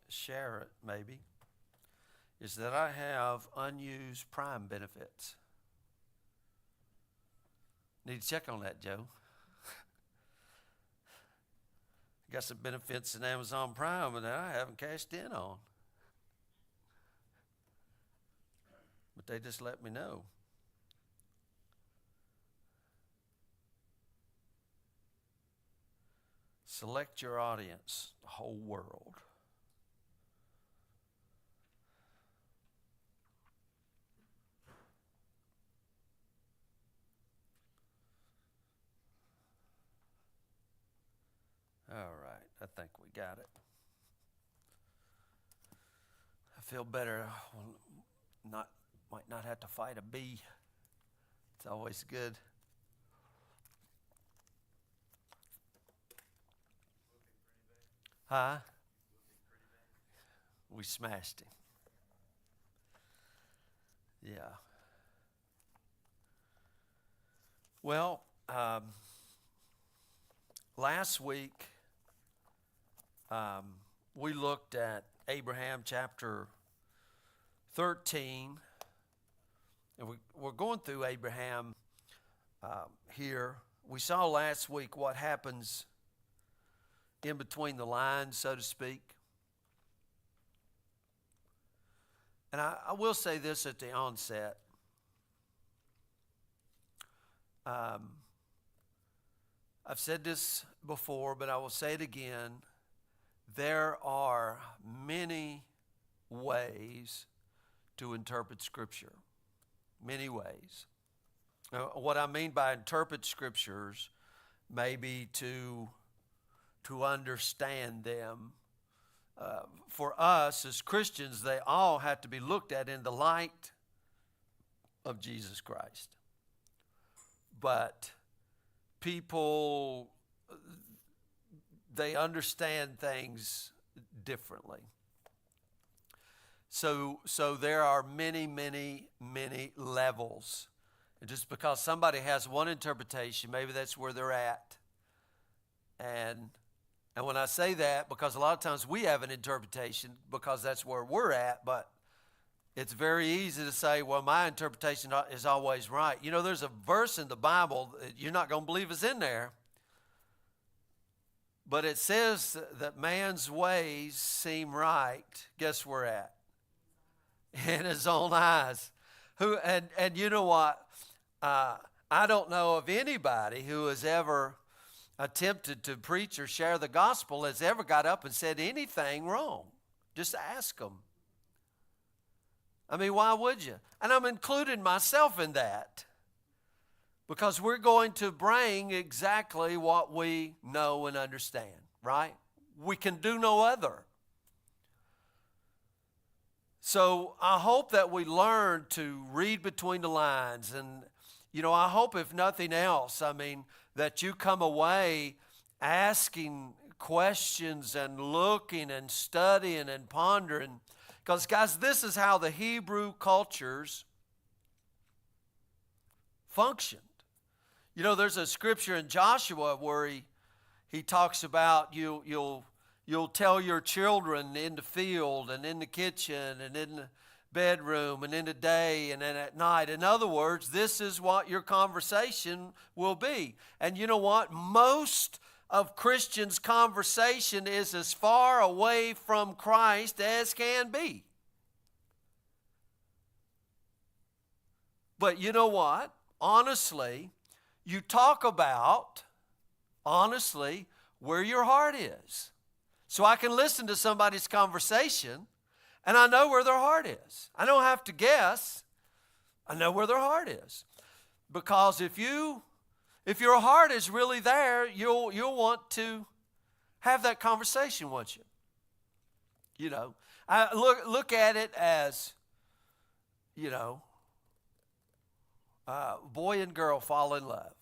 share it maybe, is that I have unused Prime benefits. Need to check on that, Joe. Got some benefits in Amazon Prime that I haven't cashed in on. But they just let me know. Select your audience, the whole world. All right, I think we got it. I feel better. Might not have to fight a bee. It's always good. Huh? We smashed him. Yeah. Well, last week we looked at Abraham chapter 13. And we're going through Abraham here. We saw last week what happens in between the lines, so to speak. And I will say this at the onset. I've said this before, but I will say it again. There are many ways to interpret Scripture. Many ways. What I mean by interpret Scriptures may be to understand them. For us as Christians, they all have to be looked at in the light of Jesus Christ. But people, they understand things differently. So there are many, many, many levels. And just because somebody has one interpretation, maybe that's where they're at. And when I say that, because a lot of times we have an interpretation because that's where we're at, but it's very easy to say, well, my interpretation is always right. You know, there's a verse in the Bible that you're not going to believe is in there, but it says that man's ways seem right. Guess where we're at? In his own eyes. And you know what? I don't know of anybody who has ever attempted to preach or share the gospel has ever got up and said anything wrong. Just ask them. I mean, why would you? And I'm including myself in that. Because we're going to bring exactly what we know and understand, right? We can do no other. So I hope that we learn to read between the lines. And, you know, I hope if nothing else, I mean, that you come away asking questions and looking and studying and pondering. Because, guys, this is how the Hebrew cultures functioned. You know, there's a scripture in Joshua where he talks about you'll tell your children in the field and in the kitchen and in the bedroom and in the day and then at night. In other words, this is what your conversation will be. And you know what? Most of Christians' conversation is as far away from Christ as can be. But you know what? Honestly, you talk about, honestly, where your heart is. So I can listen to somebody's conversation and I know where their heart is. I don't have to guess. I know where their heart is. Because if your heart is really there, you'll want to have that conversation, won't you? You know, look at it as, you know, boy and girl fall in love.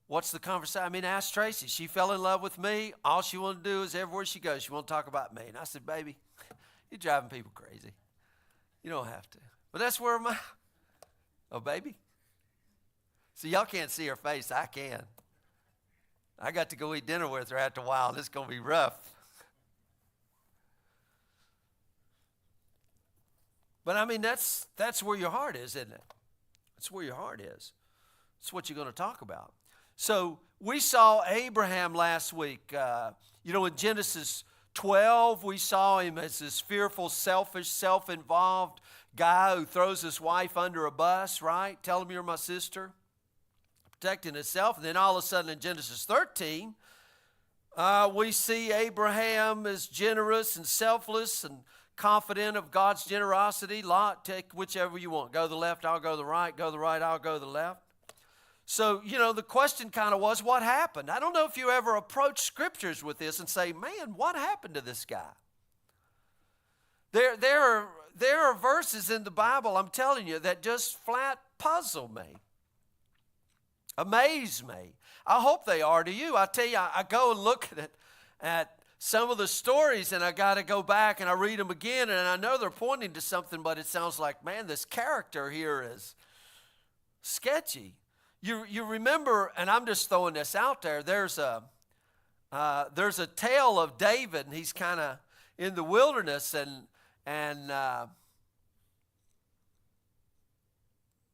What's the conversation? I mean, ask Tracy. She fell in love with me. All she wanted to do is everywhere she goes, she want to talk about me. And I said, baby, you're driving people crazy. You don't have to. But that's where oh, baby. See, y'all can't see her face. I can. I got to go eat dinner with her after a while, and it's going to be rough. But I mean, that's where your heart is, isn't it? That's where your heart is. It's what you're going to talk about. So we saw Abraham last week. In Genesis 12, we saw him as this fearful, selfish, self-involved guy who throws his wife under a bus, right? Tell him you're my sister. Protecting himself. And then all of a sudden in Genesis 13, we see Abraham as generous and selfless and confident of God's generosity. Lot, take whichever you want. Go to the left, I'll go to the right. Go to the right, I'll go to the left. So, the question kind of was, what happened? I don't know if you ever approach scriptures with this and say, man, what happened to this guy? There are verses in the Bible, I'm telling you, that just flat puzzle me, amaze me. I hope they are to you. I tell you, I go and look at some of the stories, and I got to go back and I read them again, and I know they're pointing to something, but it sounds like, man, this character here is sketchy. You remember, and I'm just throwing this out there, there's a tale of David, and he's kind of in the wilderness, and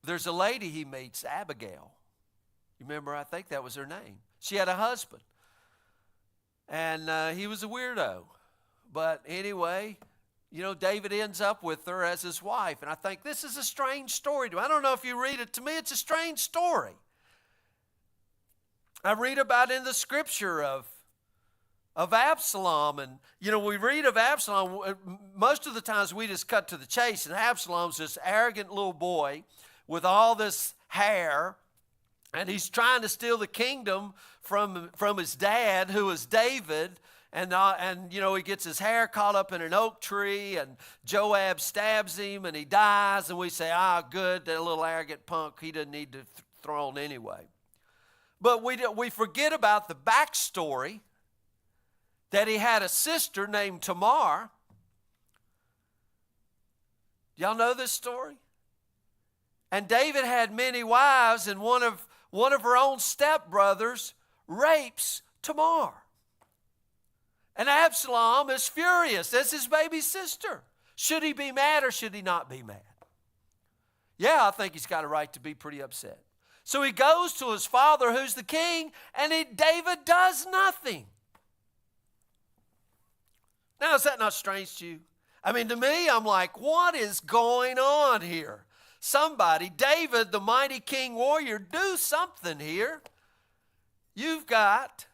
there's a lady he meets, Abigail. You remember, I think that was her name. She had a husband, and he was a weirdo. But anyway, David ends up with her as his wife. And I think this is a strange story to me. I don't know if you read it. To me, it's a strange story. I read about in the scripture of Absalom. And, we read of Absalom. Most of the times we just cut to the chase. And Absalom's this arrogant little boy with all this hair. And he's trying to steal the kingdom from his dad, who is David. And he gets his hair caught up in an oak tree, and Joab stabs him, and he dies. And we say, good, that little arrogant punk, he doesn't need the throne anyway. But we forget about the backstory, that he had a sister named Tamar. Y'all know this story? And David had many wives, and one of her own stepbrothers rapes Tamar. And Absalom is furious. That's his baby sister. Should he be mad or should he not be mad? Yeah, I think he's got a right to be pretty upset. So he goes to his father, who's the king, and David does nothing. Now, is that not strange to you? I mean, to me, I'm like, what is going on here? Somebody, David, the mighty king warrior, do something here. You've got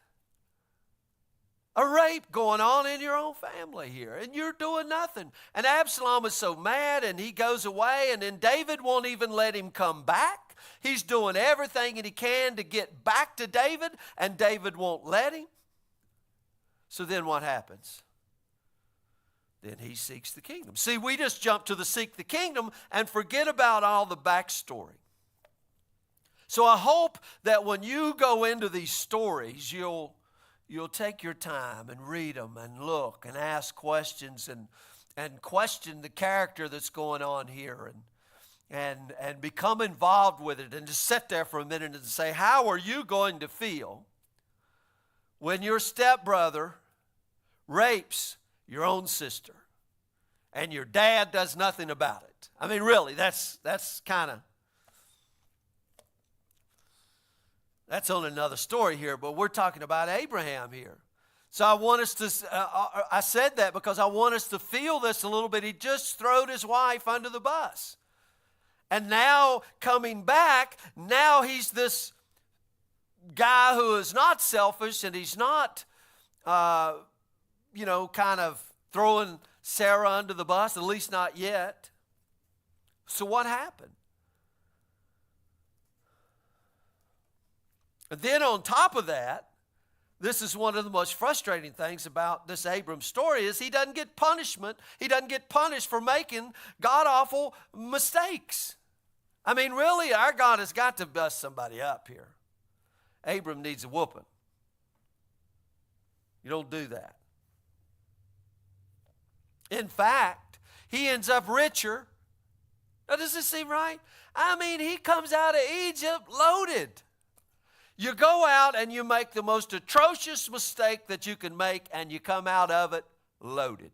a rape going on in your own family here, and you're doing nothing. And Absalom is so mad, and he goes away, and then David won't even let him come back. He's doing everything that he can to get back to David, and David won't let him. So then what happens? Then he seeks the kingdom. See, we just jump to the seek the kingdom and forget about all the backstory. So I hope that when you go into these stories, you'll take your time and read them and look and ask questions and question the character that's going on here and become involved with it, and just sit there for a minute and say, how are you going to feel when your stepbrother rapes your own sister and your dad does nothing about it? I mean, really, that's on another story here, but we're talking about Abraham here. So I want us to, I said that because I want us to feel this a little bit. He just threw his wife under the bus. And now coming back, now he's this guy who is not selfish, and he's not, kind of throwing Sarah under the bus, at least not yet. So what happened? And then on top of that, this is one of the most frustrating things about this Abram story, is he doesn't get punishment. He doesn't get punished for making god-awful mistakes. I mean, really, our God has got to bust somebody up here. Abram needs a whooping. You don't do that. In fact, he ends up richer. Now, does this seem right? I mean, he comes out of Egypt loaded. You go out and you make the most atrocious mistake that you can make, and you come out of it loaded.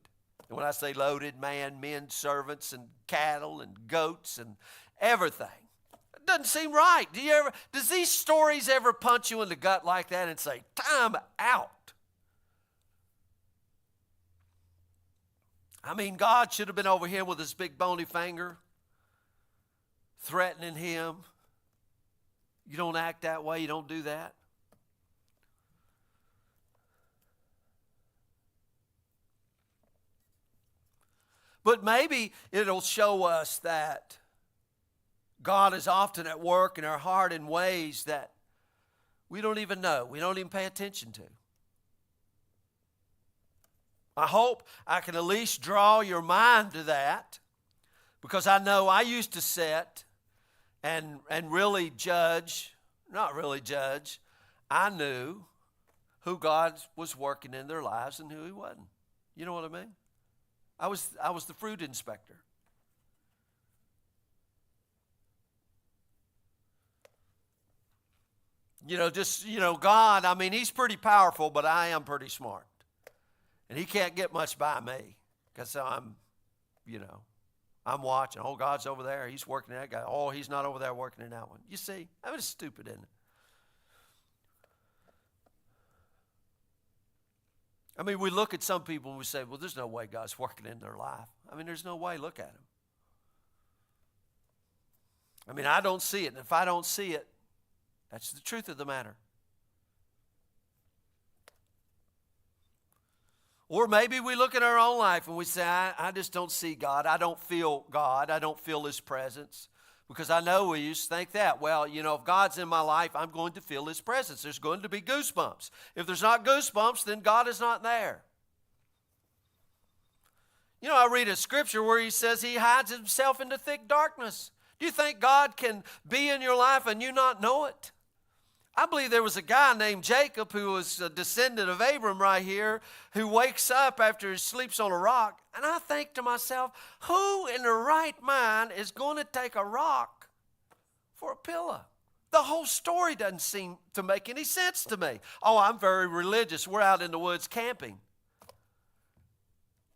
And when I say loaded, men, servants, and cattle, and goats, and everything. It doesn't seem right. Does these stories ever punch you in the gut like that and say, time out? I mean, God should have been over here with his big bony finger, threatening him. You don't act that way. You don't do that. But maybe it'll show us that God is often at work in our heart in ways that we don't even know. We don't even pay attention to. I hope I can at least draw your mind to that, because I know I used to sit and really judge, not really judge. I knew who God was working in their lives and who he wasn't. You know what I mean? I was the fruit inspector. God, I mean, he's pretty powerful, but I am pretty smart. And he can't get much by me, because I'm watching. Oh, God's over there. He's working in that guy. Oh, he's not over there working in that one. You see, I mean, it's stupid, isn't it? I mean, we look at some people and we say, well, there's no way God's working in their life. I mean, there's no way. Look at him. I mean, I don't see it. And if I don't see it, that's the truth of the matter. Or maybe we look at our own life and we say, I just don't see God. I don't feel God. I don't feel his presence. Because I know we used to think that. Well, if God's in my life, I'm going to feel his presence. There's going to be goosebumps. If there's not goosebumps, then God is not there. I read a scripture where he says he hides himself into thick darkness. Do you think God can be in your life and you not know it? I believe there was a guy named Jacob who was a descendant of Abram right here, who wakes up after he sleeps on a rock. And I think to myself, who in their right mind is going to take a rock for a pillow? The whole story doesn't seem to make any sense to me. Oh, I'm very religious. We're out in the woods camping.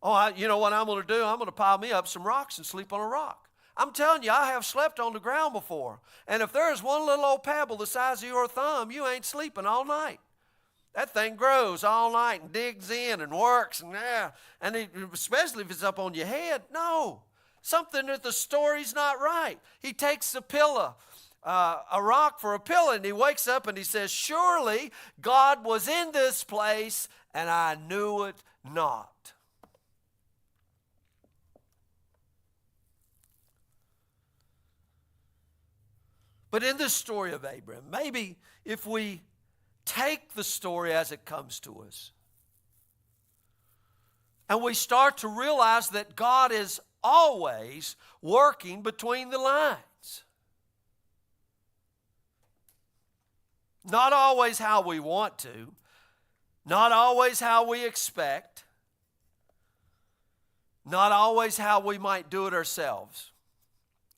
Oh, you know what I'm going to do? I'm going to pile me up some rocks and sleep on a rock. I'm telling you, I have slept on the ground before. And if there's one little old pebble the size of your thumb, you ain't sleeping all night. That thing grows all night and digs in and works. And especially if it's up on your head. No, something that the story's not right. He takes a pillow, a rock for a pillow, and he wakes up and he says, surely God was in this place and I knew it not. But in this story of Abraham, maybe if we take the story as it comes to us, and we start to realize that God is always working between the lines. Not always how we want to, not always how we expect, not always how we might do it ourselves.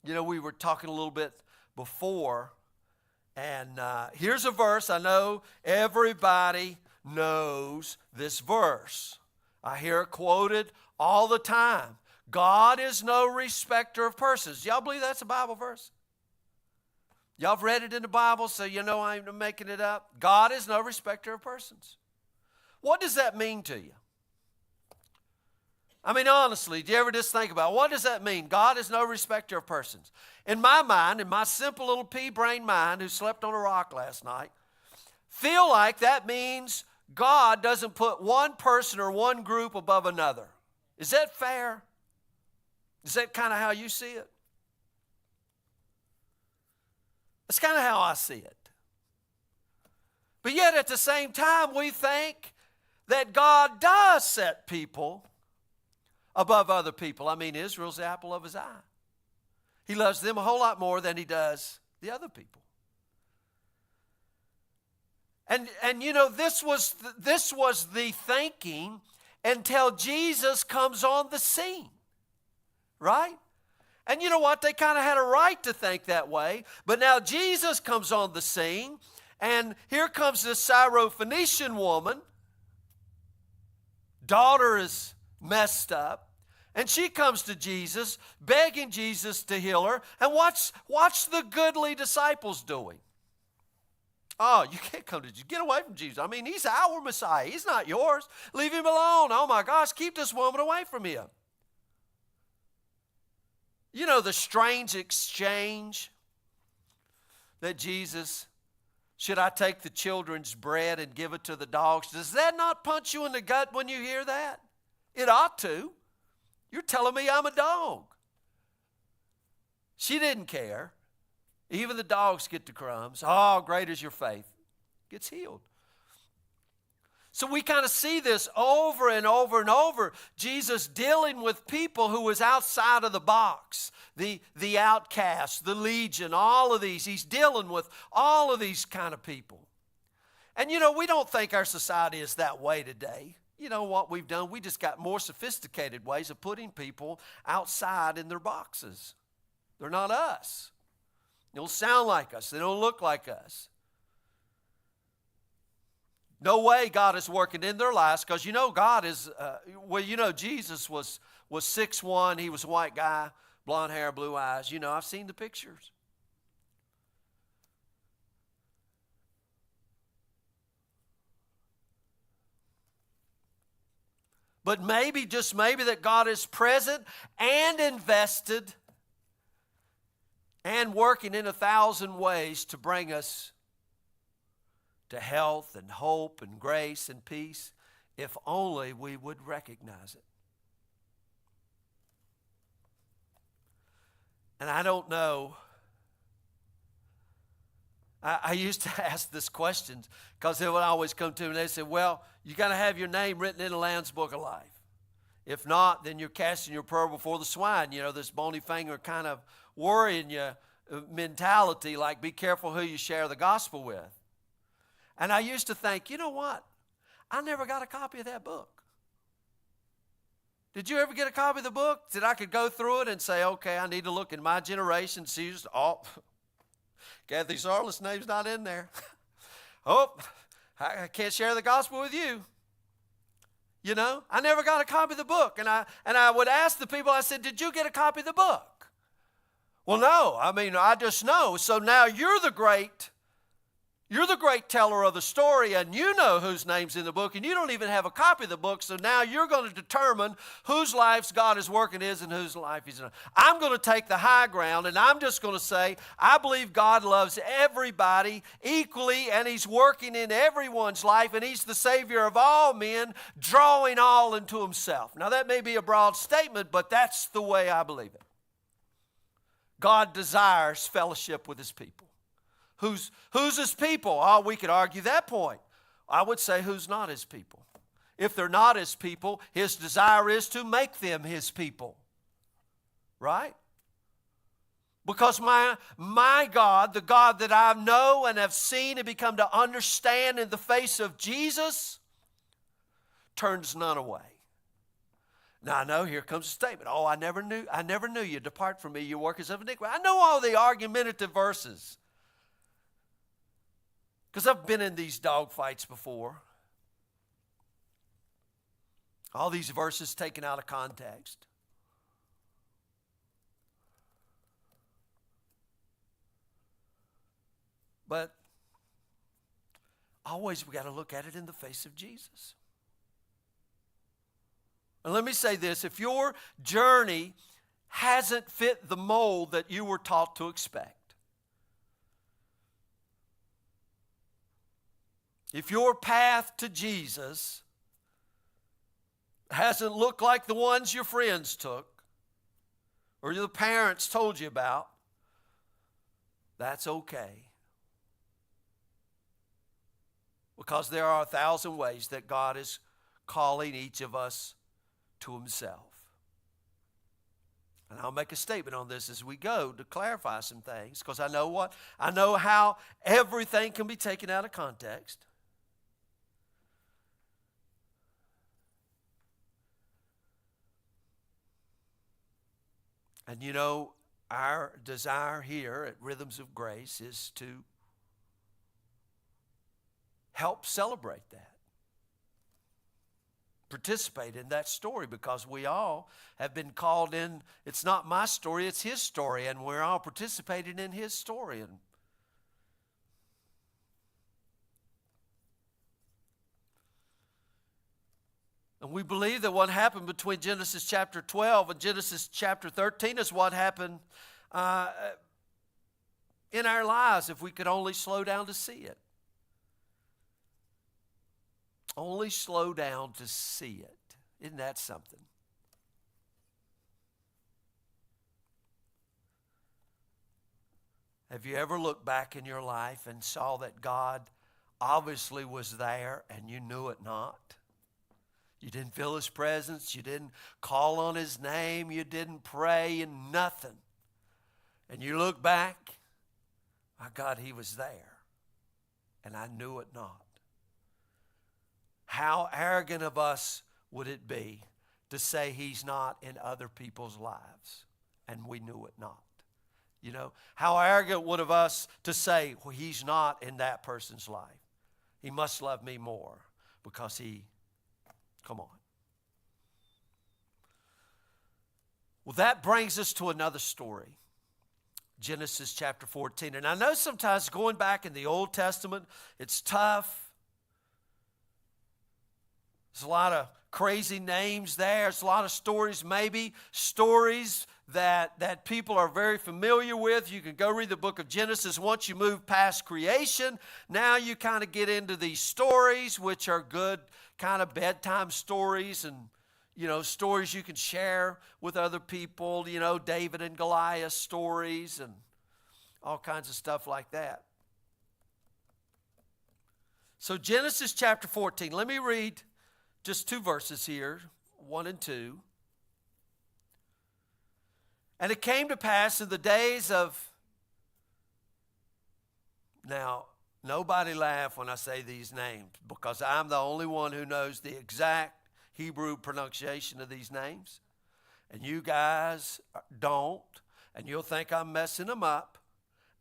We were talking a little bit before, and here's a verse. I know everybody knows this verse. I hear it quoted all the time. God is no respecter of persons. Y'all believe that's a Bible verse? Y'all have read it in the Bible, so you know I'm making it up. God is no respecter of persons. What does that mean to you? I mean, honestly, do you ever just think about what does that mean? God is no respecter of persons. In my mind, in my simple little pea-brain mind who slept on a rock last night, feel like that means God doesn't put one person or one group above another. Is that fair? Is that kind of how you see it? That's kind of how I see it. But yet at the same time, we think that God does set people above other people. I mean, Israel's the apple of his eye. He loves them a whole lot more than he does the other people. And this was the thinking until Jesus comes on the scene, right? And you know what? They kind of had a right to think that way. But now Jesus comes on the scene, and here comes this Syrophoenician woman. Daughter is messed up. And she comes to Jesus, begging Jesus to heal her. And what's the goodly disciples doing? Oh, you can't come to Jesus. Get away from Jesus. I mean, he's our Messiah. He's not yours. Leave him alone. Oh my gosh, keep this woman away from him. You know the strange exchange that Jesus, should I take the children's bread and give it to the dogs? Does that not punch you in the gut when you hear that? It ought to. You're telling me I'm a dog. She didn't care. Even the dogs get the crumbs. Oh, great is your faith. Gets healed. So we kind of see this over and over and over. Jesus dealing with people who was outside of the box. The outcasts, the legion, all of these. He's dealing with all of these kind of people. And you know, we don't think our society is that way today. You know what we've done? We just got more sophisticated ways of putting people outside in their boxes. They're not us. They don't sound like us. They don't look like us. No way God is working in their lives, because you know God is, Jesus was 6'1". He was a white guy, blonde hair, blue eyes. You know, I've seen the pictures. But maybe, just maybe, that God is present and invested and working in 1,000 ways to bring us to health and hope and grace and peace, if only we would recognize it. And I don't know. I used to ask this question because they would always come to me and they said, well, you got to have your name written in the Lamb's Book of Life. If not, then you're casting your pearl before the swine. You know, this bony finger kind of worrying you mentality, like be careful who you share the gospel with. And I used to think, you know what? I never got a copy of that book. Did you ever get a copy of the book that I could go through it and say, okay, I need to look in my generation, see just, Kathy Sarlis' name's not in there. Oh, I can't share the gospel with you. You know, I never got a copy of the book. And I would ask the people, I said, did you get a copy of the book? Well, no. I mean, I just know. So now you're the great teller of the story, and you know whose name's in the book, and you don't even have a copy of the book, so now you're going to determine whose lives God is working in and whose life He's not. I'm going to take the high ground, and I'm just going to say, I believe God loves everybody equally, and He's working in everyone's life, and He's the Savior of all men, drawing all into Himself. Now, that may be a broad statement, but that's the way I believe it. God desires fellowship with His people. Who's His people? Oh, we could argue that point. I would say who's not His people. If they're not His people, His desire is to make them His people. Right? Because my God, the God that I know and have seen and become to understand in the face of Jesus, turns none away. Now I know here comes a statement. Oh, I never knew you. Depart from me, you workers of iniquity. I know all the argumentative verses. Because I've been in these dog fights before. All these verses taken out of context. But always we got to look at it in the face of Jesus. And let me say this, if your journey hasn't fit the mold that you were taught to expect, if your path to Jesus hasn't looked like the ones your friends took or your parents told you about, that's okay. Because there are 1,000 ways that God is calling each of us to Himself. And I'll make a statement on this as we go to clarify some things, because I know what? I know how everything can be taken out of context. And you know, our desire here at Rhythms of Grace is to help celebrate that. participate in that story because we all have been called in. It's not my story, it's his story, and we're all participating in his story. And we believe that what happened between Genesis chapter 12 and Genesis chapter 13 is what happened in our lives if we could only slow down to see it. Only slow down to see it. Isn't that something? Have you ever looked back in your life and saw that God obviously was there and you knew it not? You didn't feel his presence. You didn't call on his name. You didn't pray and nothing. And you look back, my God, he was there. And I knew it not. How arrogant of us would it be to say he's not in other people's lives and we knew it not? You know, how arrogant would of us to say, well, he's not in that person's life. He must love me more because come on. Well, that brings us to another story. Genesis chapter 14. And I know sometimes going back in the Old Testament, it's tough. There's a lot of crazy names there. There's a lot of stories, maybe stories that people are very familiar with. You can go read the book of Genesis. Once you move past creation, now you kind of get into these stories, which are good kind of bedtime stories and, you know, stories you can share with other people, you know, David and Goliath stories and all kinds of stuff like that. So Genesis chapter 14, let me read just 2 verses here, 1 and 2. And it came to pass in the days of... Now, nobody laugh when I say these names because I'm the only one who knows the exact Hebrew pronunciation of these names. And you guys don't. And you'll think I'm messing them up.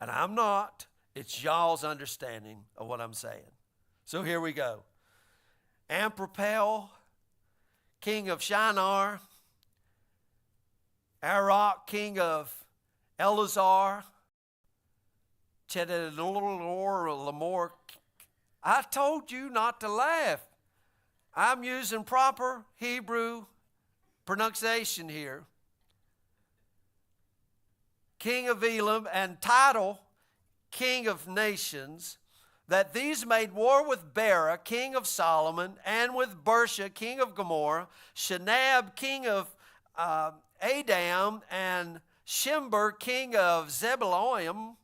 And I'm not. It's y'all's understanding of what I'm saying. So here we go. Amraphel, king of Shinar. Arok, king of Elazar. Chedorlaomer. I told you not to laugh. I'm using proper Hebrew pronunciation here. King of Elam, and Tidal, king of nations, that these made war with Bera, king of Solomon, and with Bersha, king of Gomorrah, Shinab, king of Adam, and Shimber, king of Zebulun,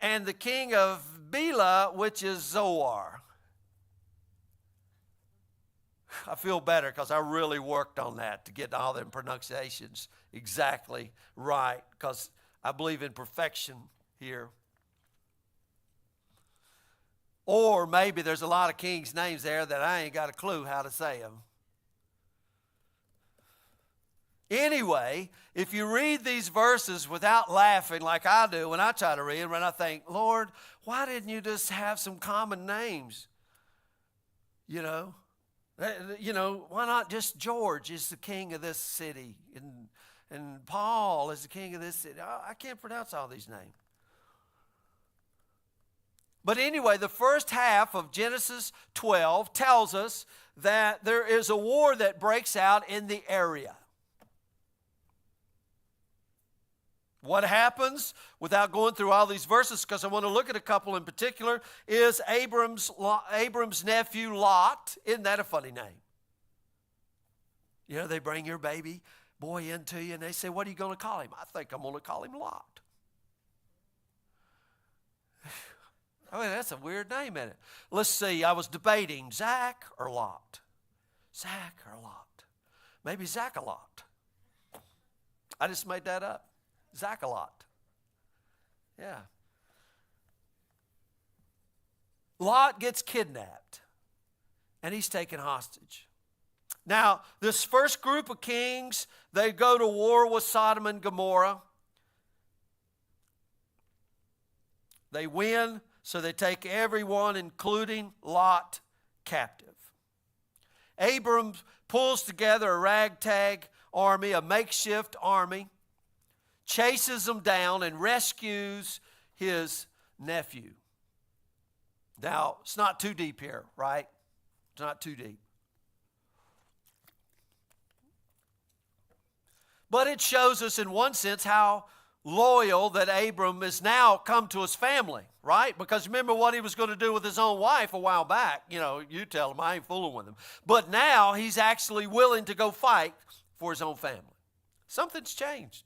and the king of Bela, which is Zoar. I feel better because I really worked on that to get all them pronunciations exactly right because I believe in perfection here. Or maybe there's a lot of kings' names there that I ain't got a clue how to say them. Anyway, if you read these verses without laughing like I do when I try to read them, and I think, Lord, why didn't you just have some common names? You know, why not just George is the king of this city and Paul is the king of this city? I can't pronounce all these names. But anyway, the first half of Genesis 12 tells us that there is a war that breaks out in the area. What happens, without going through all these verses, because I want to look at a couple in particular, is Abram's nephew Lot. Isn't that a funny name? You know, they bring your baby boy into you and they say, what are you going to call him? I think I'm going to call him Lot. I mean, that's a weird name, isn't it? Let's see, I was debating Zach or Lot. Zach or Lot. Maybe Zach-a-lot. I just made that up. Zach-a-lot. Yeah. Lot gets kidnapped, and he's taken hostage. Now, this first group of kings, they go to war with Sodom and Gomorrah. They win, so they take everyone, including Lot, captive. Abram pulls together a ragtag army, a makeshift army, chases them down, and rescues his nephew. Now, it's not too deep here, right? It's not too deep. But it shows us in one sense how loyal that Abram is now come to his family, right? Because remember what he was going to do with his own wife a while back. You know, you tell him, I ain't fooling with him. But now he's actually willing to go fight for his own family. Something's changed.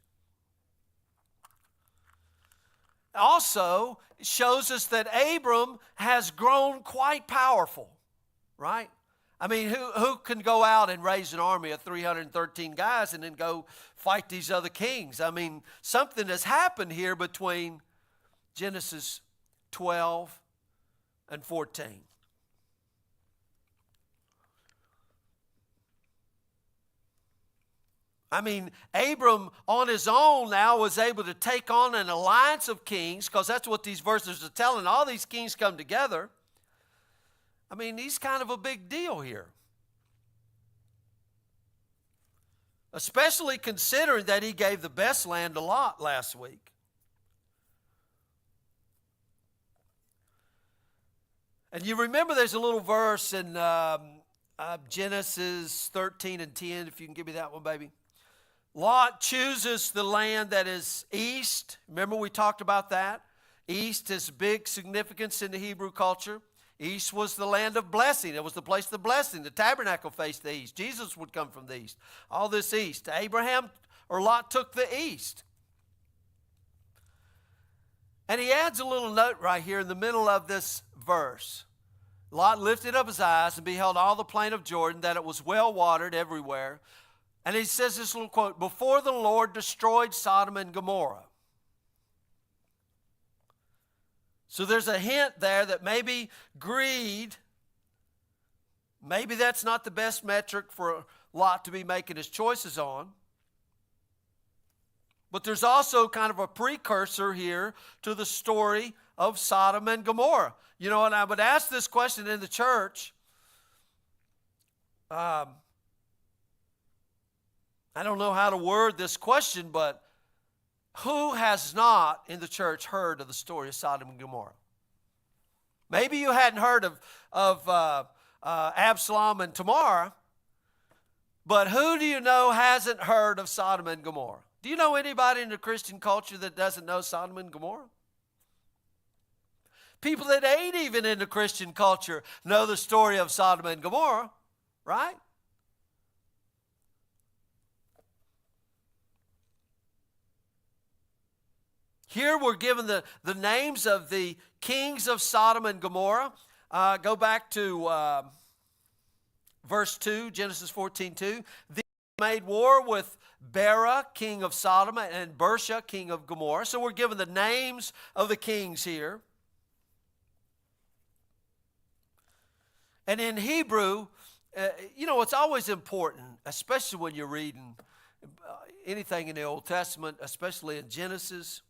Also, it shows us that Abram has grown quite powerful, right? I mean, who can go out and raise an army of 313 guys and then go fight these other kings? I mean, something has happened here between Genesis 12 and 14. I mean, Abram on his own now was able to take on an alliance of kings, because that's what these verses are telling. All these kings come together. I mean, he's kind of a big deal here. Especially considering that he gave the best land to Lot last week. And you remember there's a little verse in Genesis 13 and 10, if you can give me that one, baby. Lot chooses the land that is east. Remember we talked about that? East has big significance in the Hebrew culture. East was the land of blessing. It was the place of blessing. The tabernacle faced the east. Jesus would come from the east. All this east. Abraham or Lot took the east. And he adds a little note right here in the middle of this verse. Lot lifted up his eyes and beheld all the plain of Jordan, that it was well watered everywhere. And he says this little quote, before the Lord destroyed Sodom and Gomorrah. So there's a hint there that maybe greed, maybe that's not the best metric for Lot to be making his choices on. But there's also kind of a precursor here to the story of Sodom and Gomorrah. You know, and I would ask this question in the church. I don't know how to word this question, but who has not in the church heard of the story of Sodom and Gomorrah? Maybe you hadn't heard of Absalom and Tamar, but who do you know hasn't heard of Sodom and Gomorrah? Do you know anybody in the Christian culture that doesn't know Sodom and Gomorrah? People that ain't even in the Christian culture know the story of Sodom and Gomorrah, right? Here we're given the names of the kings of Sodom and Gomorrah. Go back to verse 2, Genesis 14:2. They made war with Bera, king of Sodom, and Bersha, king of Gomorrah. So we're given the names of the kings here. And in Hebrew, you know, it's always important, especially when you're reading anything in the Old Testament, especially in Genesis,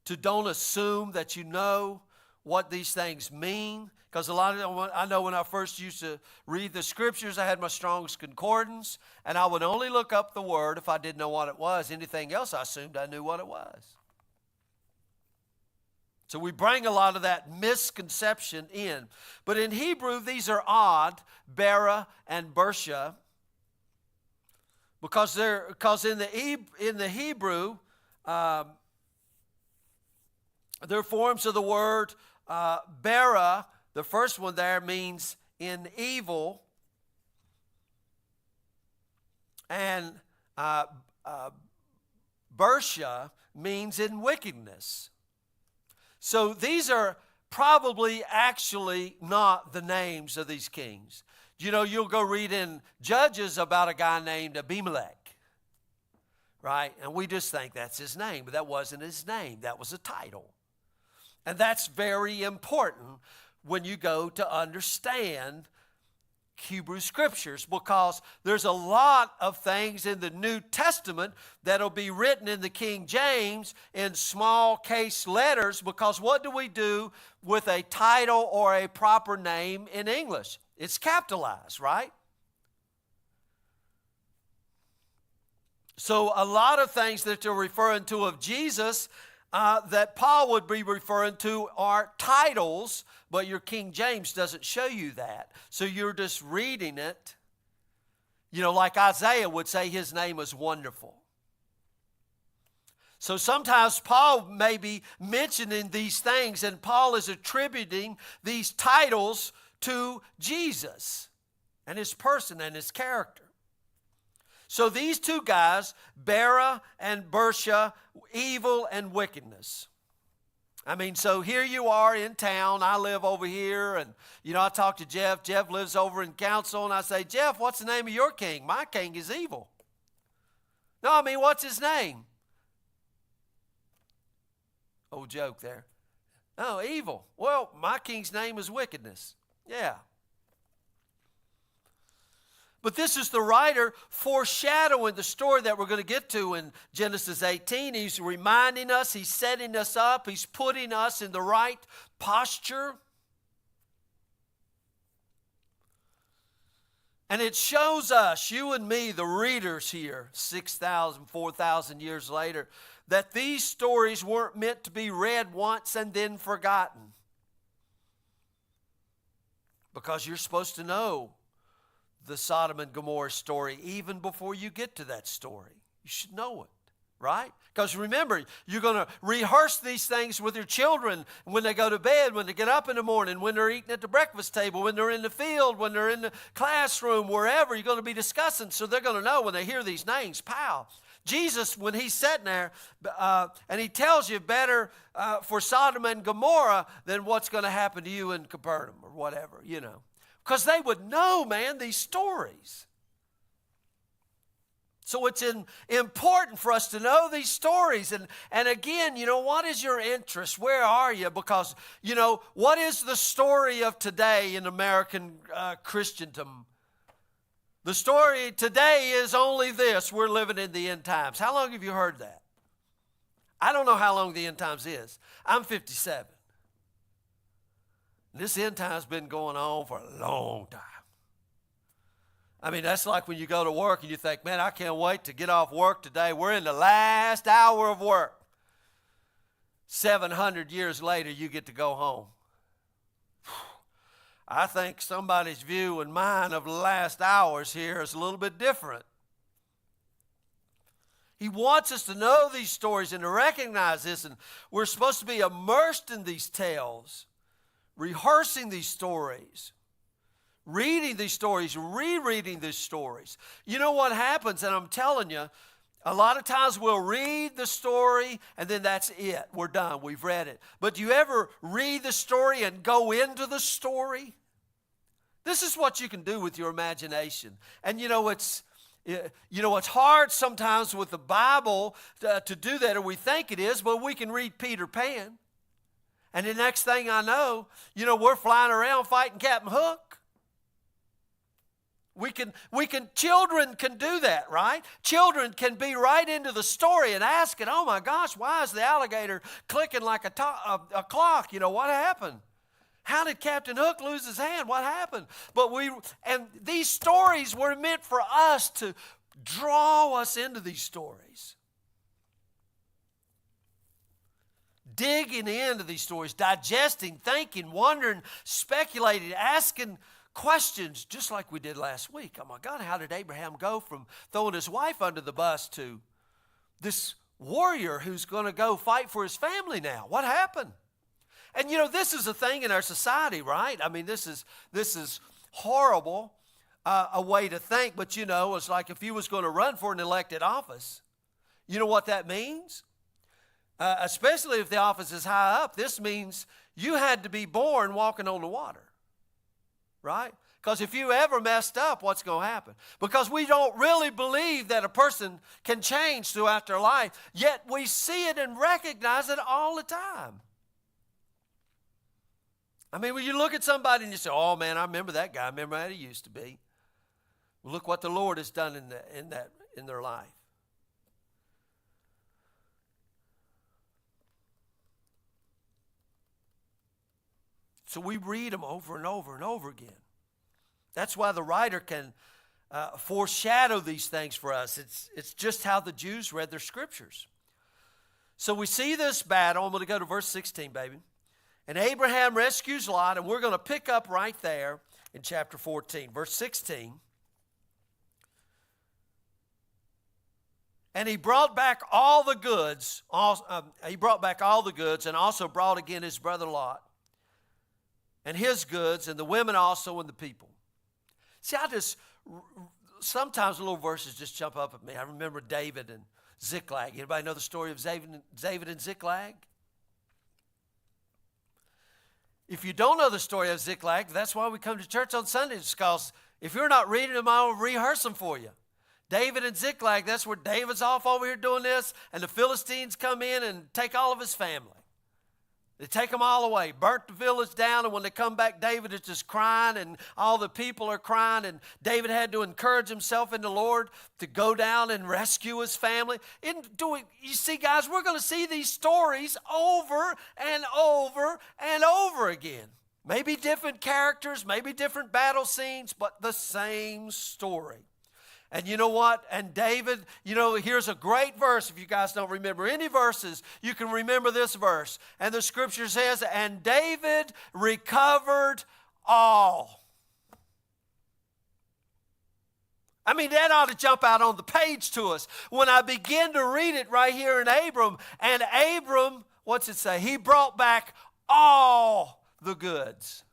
to don't assume that you know what these things mean. Because a lot of them, I know when I first used to read the scriptures, I had my Strong's Concordance, and I would only look up the word if I didn't know what it was. Anything else, I assumed I knew what it was. So we bring a lot of that misconception in. But in Hebrew, these are odd, Bera and Bersha, because in the Hebrew, they're forms of the word Bera. The first one there means in evil, and Bersha means in wickedness. So these are probably actually not the names of these kings. You know, you'll go read in Judges about a guy named Abimelech, right? And we just think that's his name, but that wasn't his name. That was a title. And that's very important when you go to understand Hebrew scriptures, because there's a lot of things in the New Testament that'll be written in the King James in small case letters, because what do we do with a title or a proper name in English? It's capitalized, right? So a lot of things that they're referring to of Jesus that Paul would be referring to are titles, but your King James doesn't show you that. So you're just reading it. You know, like Isaiah would say his name is Wonderful. So sometimes Paul may be mentioning these things, and Paul is attributing these titles to Jesus and his person and his character. So these two guys, Bera and Bersha, evil and wickedness. I mean, so here you are in town. I live over here, and, you know, I talk to Jeff. Jeff lives over in council, and I say, Jeff, what's the name of your king? My king is evil. No, I mean, what's his name? Old joke there. Oh, evil. Well, my king's name is wickedness. Yeah. But this is the writer foreshadowing the story that we're going to get to in Genesis 18. He's reminding us, he's setting us up, he's putting us in the right posture. And it shows us, you and me, the readers here, 6,000, 4,000 years later, that these stories weren't meant to be read once and then forgotten. Because you're supposed to know the Sodom and Gomorrah story even before you get to that story. You should know it, right? Because remember, you're going to rehearse these things with your children when they go to bed, when they get up in the morning, when they're eating at the breakfast table, when they're in the field, when they're in the classroom, wherever you're going to be discussing. So they're going to know when they hear these names. Pow. Jesus, when he's sitting there, and he tells you better for Sodom and Gomorrah than what's going to happen to you in Capernaum or whatever, you know. Because they would know, man, these stories. So it's important for us to know these stories. And again, you know, what is your interest? Where are you? Because, you know, what is the story of today in American Christendom? The story today is only this: we're living in the end times. How long have you heard that? I don't know how long the end times is. I'm 57. This end time's been going on for a long time. I mean, that's like when you go to work and you think, man, I can't wait to get off work today. We're in the last hour of work. 700 years later, you get to go home. I think somebody's view and mine of the last hours here is a little bit different. He wants us to know these stories and to recognize this, and we're supposed to be immersed in these tales, rehearsing these stories, reading these stories, rereading these stories. You know what happens, and I'm telling you, a lot of times we'll read the story and then that's it. We're done. We've read it. But do you ever read the story and go into the story? This is what you can do with your imagination. And you know, it's hard sometimes with the Bible to do that, or we think it is, but we can read Peter Pan. And the next thing I know, you know, we're flying around fighting Captain Hook. Children can do that, right? Children can be right into the story and asking, oh my gosh, why is the alligator clicking like a clock? You know, what happened? How did Captain Hook lose his hand? What happened? And these stories were meant for us to draw us into these stories. Digging into these stories, digesting, thinking, wondering, speculating, asking questions, just like we did last week. Oh my God, how did Abraham go from throwing his wife under the bus to this warrior who's going to go fight for his family now? What happened? And you know, this is a thing in our society, right? I mean, this is horrible, a way to think, but you know, it's like if you was going to run for an elected office, you know what that means? Especially if the office is high up, this means you had to be born walking on the water. Right? Because if you ever messed up, what's going to happen? Because we don't really believe that a person can change throughout their life, yet we see it and recognize it all the time. I mean, when you look at somebody and you say, oh man, I remember that guy. I remember how he used to be. Well, look what the Lord has done in their life. So we read them over and over and over again. That's why the writer can foreshadow these things for us. It's just how the Jews read their scriptures. So we see this battle. I'm going to go to verse 16, baby. And Abraham rescues Lot, and we're going to pick up right there in chapter 14, verse 16. And he brought back all the goods. And also brought again his brother Lot, and his goods, and the women also, and the people. See, sometimes little verses just jump up at me. I remember David and Ziklag. Anybody know the story of David and Ziklag? If you don't know the story of Ziklag, that's why we come to church on Sundays, because if you're not reading them, I'll rehearse them for you. David and Ziklag, that's where David's off over here doing this, and the Philistines come in and take all of his family. They take them all away, burnt the village down, and when they come back, David is just crying, and all the people are crying, and David had to encourage himself in the Lord to go down and rescue his family. You see, guys, we're going to see these stories over and over and over again. Maybe different characters, maybe different battle scenes, but the same story. And you know what? And David, here's a great verse. If you guys don't remember any verses, you can remember this verse. And the scripture says, and David recovered all. I mean, that ought to jump out on the page to us. When I begin to read it right here in Abram, and Abram, what's it say? He brought back all the goods.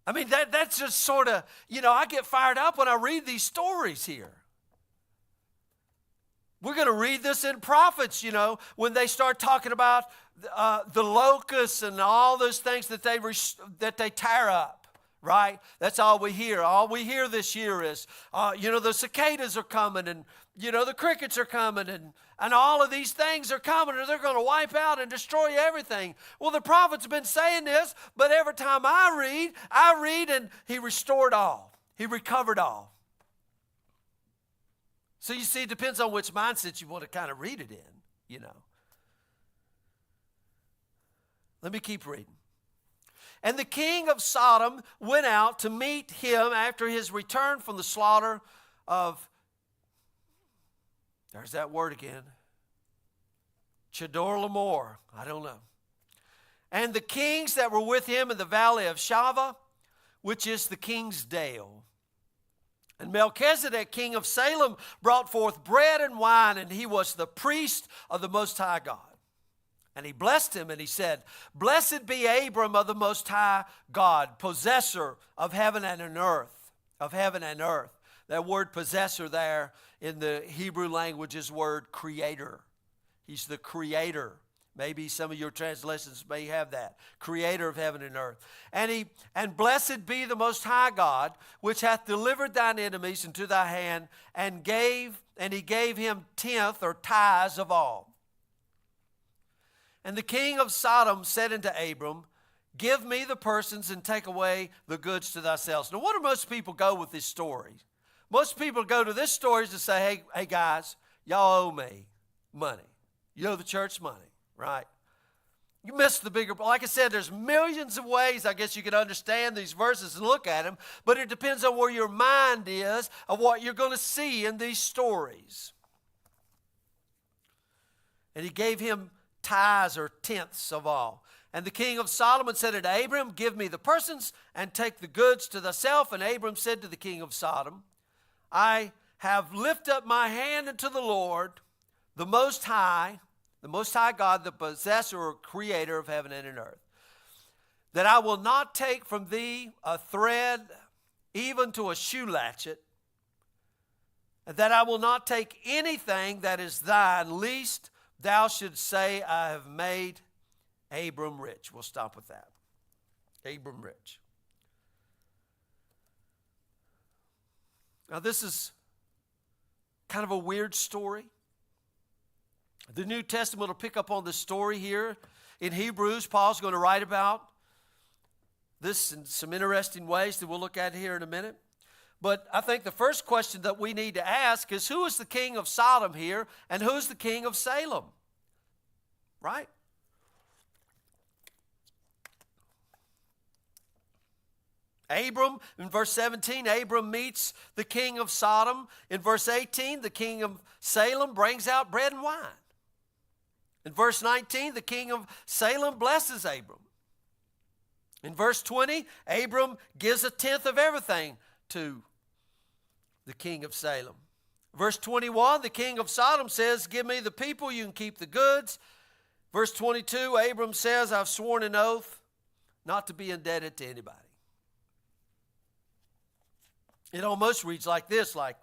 I mean, that's just sort of, I get fired up when I read these stories here. We're going to read this in prophets, when they start talking about the locusts and all those things that they tear up, right? That's all we hear. All we hear this year is, the cicadas are coming, and, the crickets are coming, and all of these things are coming, and they're going to wipe out and destroy everything. Well, the prophets have been saying this, but every time I read, and he restored all. He recovered all. So you see, it depends on which mindset you want to kind of read it in, Let me keep reading. And the king of Sodom went out to meet him after his return from the slaughter of, there's that word again, Chedorlaomer, I don't know. And the kings that were with him in the valley of Shaveh, which is the king's dale. And Melchizedek, king of Salem, brought forth bread and wine, and he was the priest of the Most High God. And he blessed him, and he said, Blessed be Abram of the Most High God, possessor of heaven and earth, of heaven and earth. That word possessor there in the Hebrew language is word creator. He's the creator. Maybe some of your translations may have that. Creator of heaven and earth. And blessed be the Most High God, which hath delivered thine enemies into thy hand, and he gave him tenth or tithes of all. And the king of Sodom said unto Abram, Give me the persons and take away the goods to thyself. Now, what do most people go with this story? Most people go to this story to say, hey guys, y'all owe me money. You owe the church money, right? You missed the bigger, like I said, there's millions of ways I guess you can understand these verses and look at them, but it depends on where your mind is of what you're going to see in these stories. And he gave him tithes or tenths of all. And the king of Sodom said unto Abram, Give me the persons and take the goods to thyself. And Abram said to the king of Sodom, I have lifted up my hand unto the Lord, the Most High God, the possessor or creator of heaven and earth, that I will not take from thee a thread, even to a shoe latchet, and that I will not take anything that is thine, lest thou shouldst say, I have made Abram rich. We'll stop with that. Abram rich. Now, this is kind of a weird story. The New Testament will pick up on this story here. In Hebrews, Paul's going to write about this in some interesting ways that we'll look at here in a minute. But I think the first question that we need to ask is, who is the king of Sodom here, and who's the king of Salem? Right? Abram, in verse 17, Abram meets the king of Sodom. In verse 18, the king of Salem brings out bread and wine. In verse 19, the king of Salem blesses Abram. In verse 20, Abram gives a tenth of everything to the king of Salem. Verse 21, the king of Sodom says, give me the people, you can keep the goods. Verse 22, Abram says, I've sworn an oath not to be indebted to anybody. It almost reads like this, like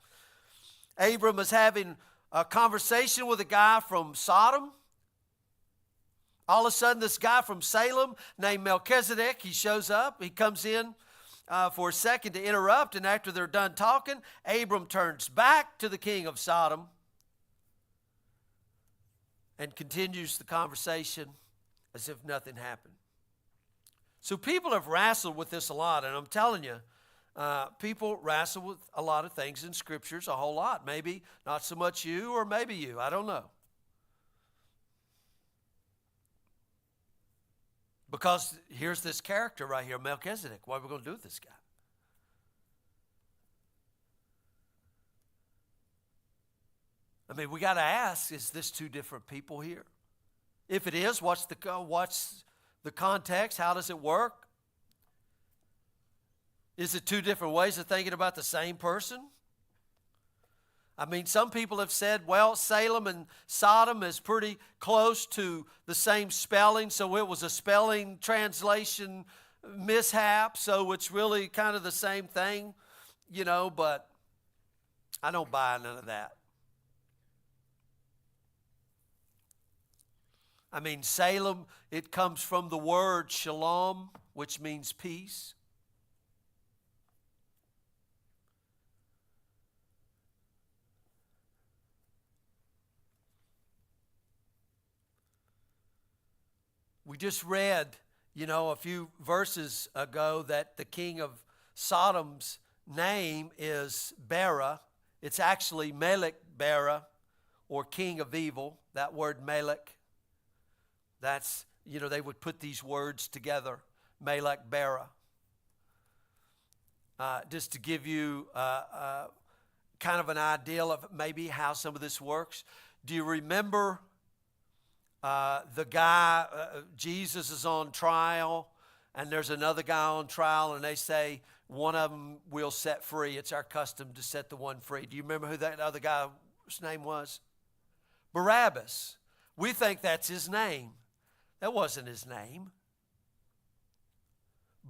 Abram is having a conversation with a guy from Sodom. All of a sudden, this guy from Salem named Melchizedek, he shows up. He comes in for a second to interrupt, and after they're done talking, Abram turns back to the king of Sodom and continues the conversation as if nothing happened. So people have wrestled with this a lot, and I'm telling you, people wrestle with a lot of things in scriptures, a whole lot. Maybe not so much you, or maybe you. I don't know. Because here's this character right here, Melchizedek. What are we going to do with this guy? I mean, we got to ask, is this two different people here? If it is, what's the context? How does it work? Is it two different ways of thinking about the same person? I mean, some people have said, well, Salem and Sodom is pretty close to the same spelling, so it was a spelling translation mishap, so it's really kind of the same thing, but I don't buy none of that. I mean, Salem, it comes from the word shalom, which means peace. We just read, a few verses ago that the king of Sodom's name is Bera. It's actually Melech Bera, or king of evil. That word Melech. That's, they would put these words together, Melech Bera. Just to give you kind of an idea of maybe how some of this works. Do you remember the guy, Jesus is on trial, and there's another guy on trial, and they say one of them will set free. It's our custom to set the one free. Do you remember who that other guy's name was? Barabbas. We think that's his name. That wasn't his name.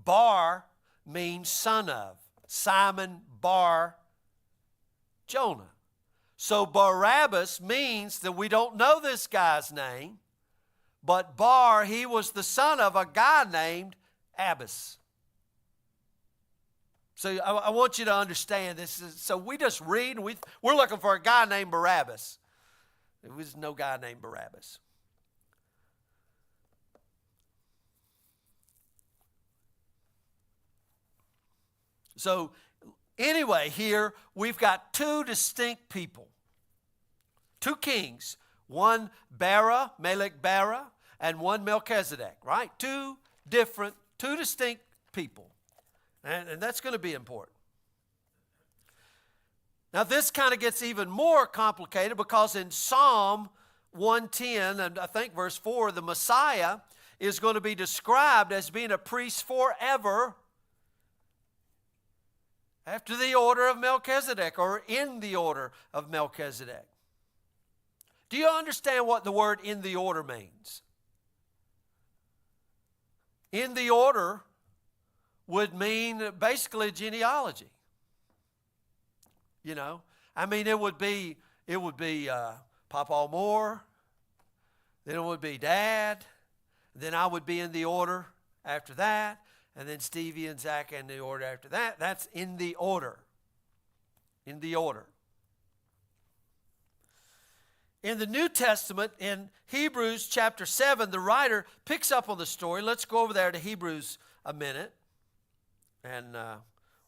Bar means son of. Simon Bar Jonah. So Barabbas means that we don't know this guy's name, but Bar, he was the son of a guy named Abbas. So I want you to understand this. So we just read, and we're looking for a guy named Barabbas. There was no guy named Barabbas. So anyway, here we've got two distinct people. Two kings. One Bera, Melech Bera, and one Melchizedek, right? Two distinct people. And that's going to be important. Now this kind of gets even more complicated because in Psalm 110, and I think verse 4, the Messiah is going to be described as being a priest forever after the order of Melchizedek, or in the order of Melchizedek. Do you understand what the word in the order means? In the order would mean basically genealogy. I mean, it would be Papa Moore, then it would be Dad, then I would be in the order after that, and then Stevie and Zach in the order after that. That's in the order. In the order. In the New Testament, in Hebrews chapter 7, the writer picks up on the story. Let's go over there to Hebrews a minute, and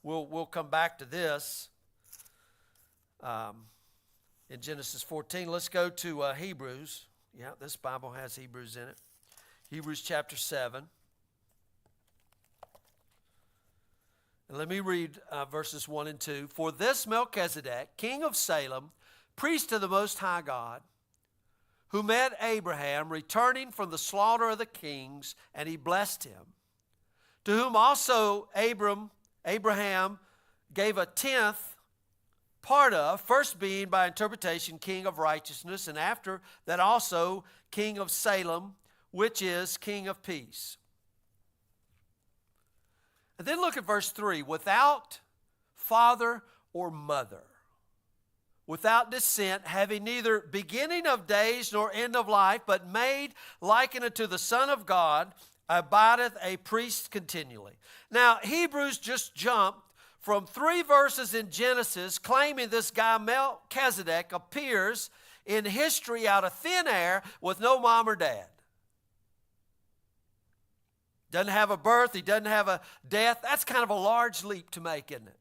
we'll come back to this in Genesis 14. Let's go to Hebrews. Yeah, this Bible has Hebrews in it. Hebrews chapter 7. And let me read verses 1 and 2. For this Melchizedek, king of Salem, priest of the Most High God, who met Abraham returning from the slaughter of the kings, and he blessed him, to whom also Abraham gave a tenth part of, first being by interpretation king of righteousness, and after that also king of Salem, which is king of peace. And then look at verse 3. Without father or mother, without descent, having neither beginning of days nor end of life, but made like unto the Son of God, abideth a priest continually. Now, Hebrews just jumped from 3 verses in Genesis claiming this guy Melchizedek appears in history out of thin air with no mom or dad. Doesn't have a birth, he doesn't have a death. That's kind of a large leap to make, isn't it?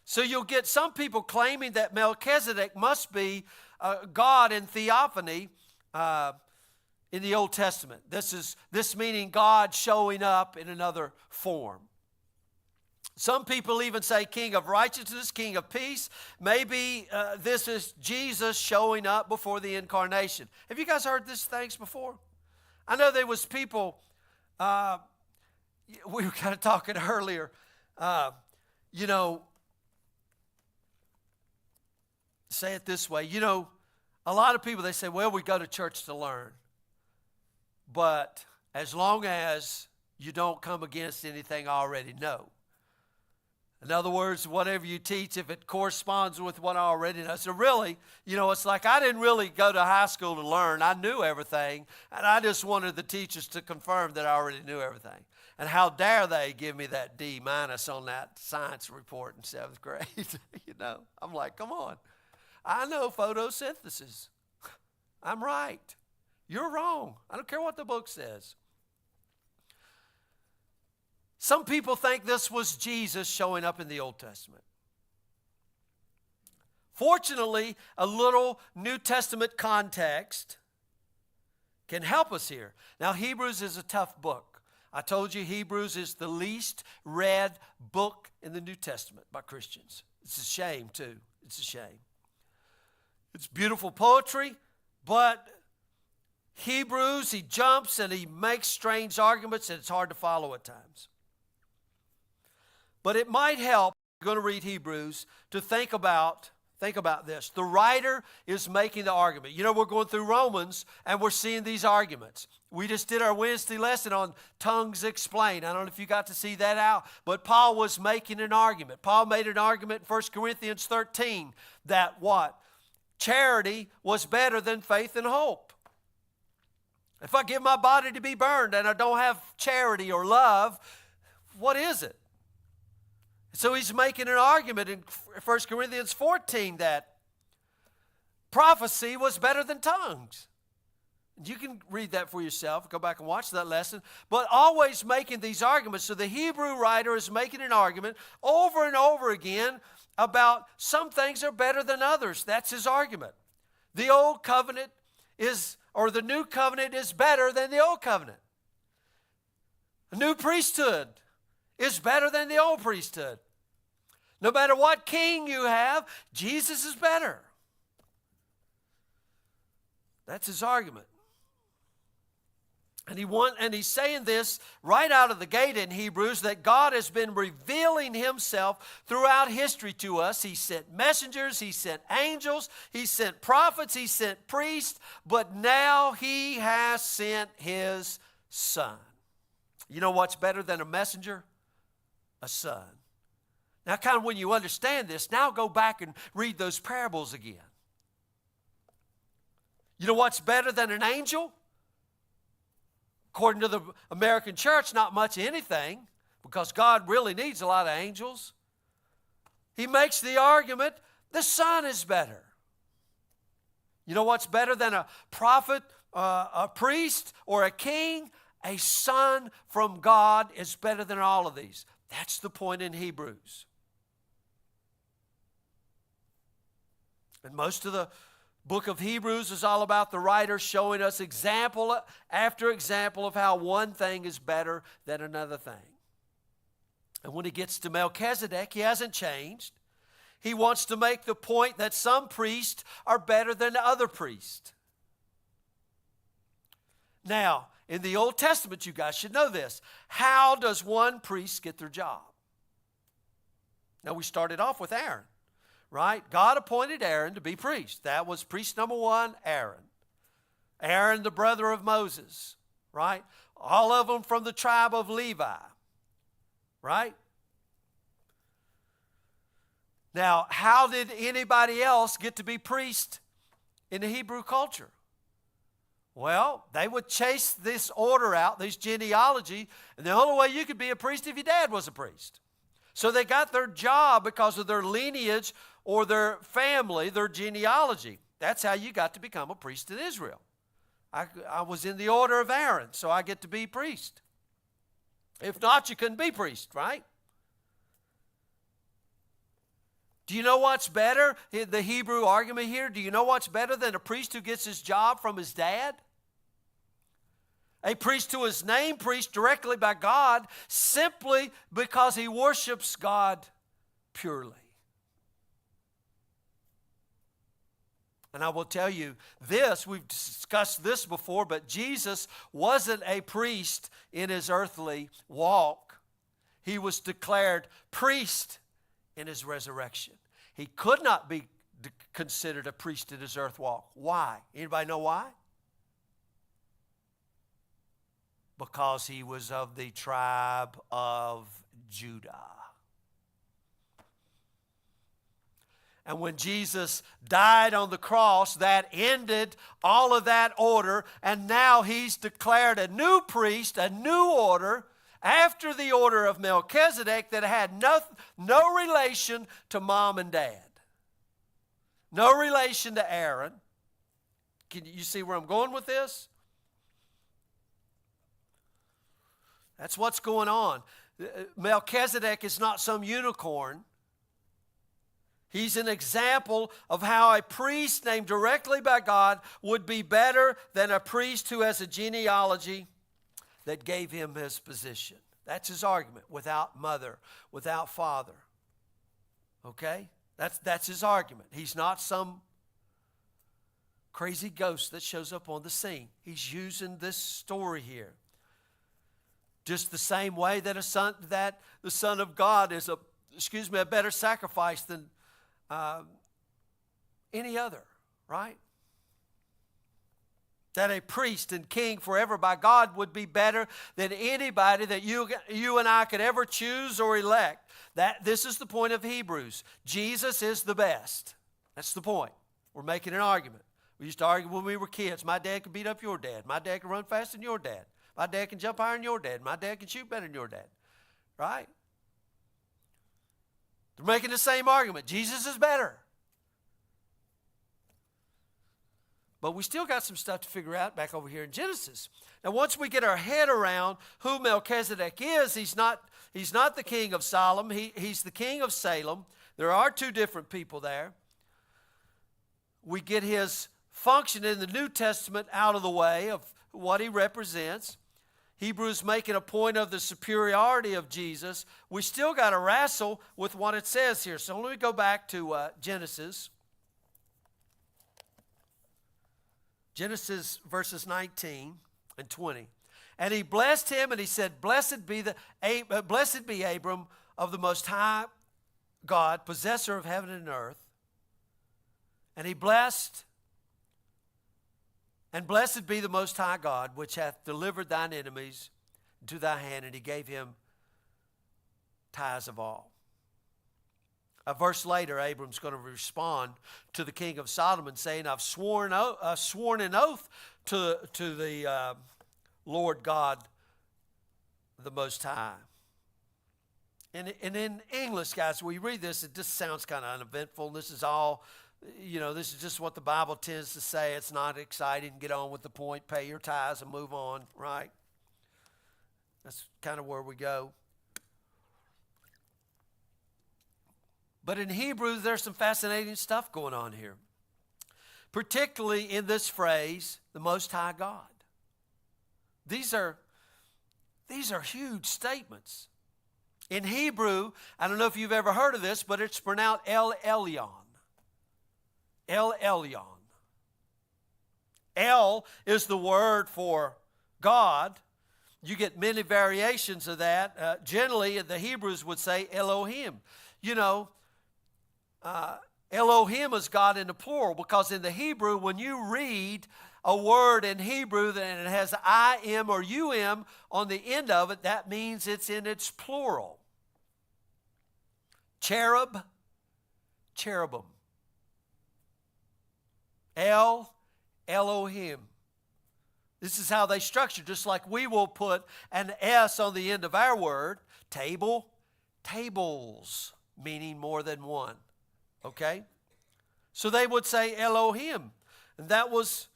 So you'll get some people claiming that Melchizedek must be God in theophany in the Old Testament. This meaning God showing up in another form. Some people even say king of righteousness, king of peace. Maybe this is Jesus showing up before the incarnation. Have you guys heard these things before? I know there was people, we were kind of talking earlier, say it this way. A lot of people, they say, well, we go to church to learn. But as long as you don't come against anything I already know. In other words, whatever you teach, if it corresponds with what I already know. So really, it's like I didn't really go to high school to learn. I knew everything, and I just wanted the teachers to confirm that I already knew everything. And how dare they give me that D- on that science report in 7th grade? I'm like, come on. I know photosynthesis. I'm right. You're wrong. I don't care what the book says. Some people think this was Jesus showing up in the Old Testament. Fortunately, a little New Testament context can help us here. Now, Hebrews is a tough book. I told you Hebrews is the least read book in the New Testament by Christians. It's a shame, too. It's a shame. It's beautiful poetry, but Hebrews, he jumps and he makes strange arguments, and it's hard to follow at times. But it might help, if you're going to read Hebrews, to think about this. The writer is making the argument. We're going through Romans, and we're seeing these arguments. We just did our Wednesday lesson on tongues explained. I don't know if you got to see that out, but Paul was making an argument. Paul made an argument in 1 Corinthians 13 that what? Charity was better than faith and hope. If I give my body to be burned and I don't have charity or love, what is it? So he's making an argument in 1 Corinthians 14 that prophecy was better than tongues. You can read that for yourself. Go back and watch that lesson. But always making these arguments. So the Hebrew writer is making an argument over and over again about some things are better than others. That's his argument. The old covenant the new covenant is better than the old covenant. A new priesthood is better than the old priesthood. No matter what king you have, Jesus is better. That's his argument. And he's saying this right out of the gate in Hebrews, that God has been revealing himself throughout history to us. He sent messengers, he sent angels, he sent prophets, he sent priests, but now he has sent his son. You know what's better than a messenger? A son. Now, kind of when you understand this, now go back and read those parables again. You know what's better than an angel? According to the American church, not much anything, because God really needs a lot of angels. He makes the argument, the son is better. You know what's better than a prophet, a priest, or a king? A son from God is better than all of these. That's the point in Hebrews. And most of the Book of Hebrews is all about the writer showing us example after example of how one thing is better than another thing. And when he gets to Melchizedek, he hasn't changed. He wants to make the point that some priests are better than other priests. Now, in the Old Testament, you guys should know this. How does one priest get their job? Now, we started off with Aaron, right? God appointed Aaron to be priest. That was priest number one, Aaron. Aaron, the brother of Moses, right? All of them from the tribe of Levi, right? Now, how did anybody else get to be priest in the Hebrew culture? Well, they would chase this order out, this genealogy, and the only way you could be a priest if your dad was a priest. So they got their job because of their lineage or their family, their genealogy. That's how you got to become a priest in Israel. I was in the order of Aaron, so I get to be priest. If not, you couldn't be priest, right? Do you know what's better? The Hebrew argument here, do you know what's better than a priest who gets his job from his dad? A priest who is named priest directly by God simply because he worships God purely. And I will tell you this, we've discussed this before, but Jesus wasn't a priest in his earthly walk. He was declared priest in his resurrection. He could not be considered a priest in his earth walk. Why? Anybody know why? Because he was of the tribe of Judah. And when Jesus died on the cross, that ended all of that order, and now he's declared a new priest, a new order, after the order of Melchizedek that had no relation to mom and dad. No relation to Aaron. Can you see where I'm going with this? That's what's going on. Melchizedek is not some unicorn. He's an example of how a priest named directly by God would be better than a priest who has a genealogy that gave him his position. That's his argument. Without mother, without father. Okay? That's his argument. He's not some crazy ghost that shows up on the scene. He's using this story here. Just the same way that the Son of God is a better sacrifice than any other, right? That a priest and king forever by God would be better than anybody that you and I could ever choose or elect. This is the point of Hebrews. Jesus is the best. That's the point. We're making an argument. We used to argue when we were kids. My dad could beat up your dad. My dad could run faster than your dad. My dad can jump higher than your dad. My dad can shoot better than your dad. Right? They're making the same argument. Jesus is better. But we still got some stuff to figure out back over here in Genesis. Now, once we get our head around who Melchizedek is, he's not the king of Salem. He's the king of Salem. There are two different people there. We get his function in the New Testament out of the way of what he represents. Hebrews making a point of the superiority of Jesus. We still got to wrestle with what it says here. So let me go back to Genesis. Genesis verses 19 and 20. And he blessed him, and he said, Blessed be Abram of the Most High God, possessor of heaven and earth. And he blessed, and blessed be the Most High God, which hath delivered thine enemies into thy hand, and he gave him tithes of all. A verse later, Abram's going to respond to the king of Sodom, saying, I've sworn an oath to the Lord God, the Most High. And in English, guys, we read this, it just sounds kind of uneventful. This is all, this is just what the Bible tends to say. It's not exciting. Get on with the point. Pay your tithes and move on, right? That's kind of where we go. But in Hebrew, there's some fascinating stuff going on here. particularly in this phrase, the Most High God. These are huge statements. In Hebrew, I don't know if you've ever heard of this, but it's pronounced El Elyon. El Elyon. El is the word for God. You get many variations of that. Generally, the Hebrews would say Elohim. You know, Elohim is God in the plural, because in the Hebrew, when you read a word in Hebrew and it has I-M or U-M on the end of it, that means it's in its plural. Cherub, cherubim. El, Elohim. This is how they structure, just like we will put an S on the end of our word. Table, tables, meaning more than one. Okay? So they would say Elohim. And that was,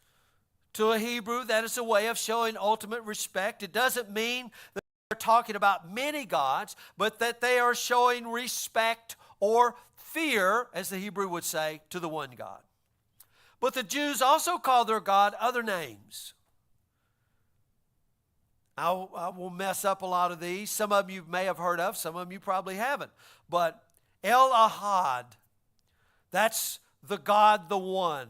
to a Hebrew, that is a way of showing ultimate respect. It doesn't mean that they're talking about many gods, but that they are showing respect or fear, as the Hebrew would say, to the one God. But the Jews also call their God other names. I will mess up a lot of these. Some of them you may have heard of. Some of them you probably haven't. But El Ahad, that's the God, the one.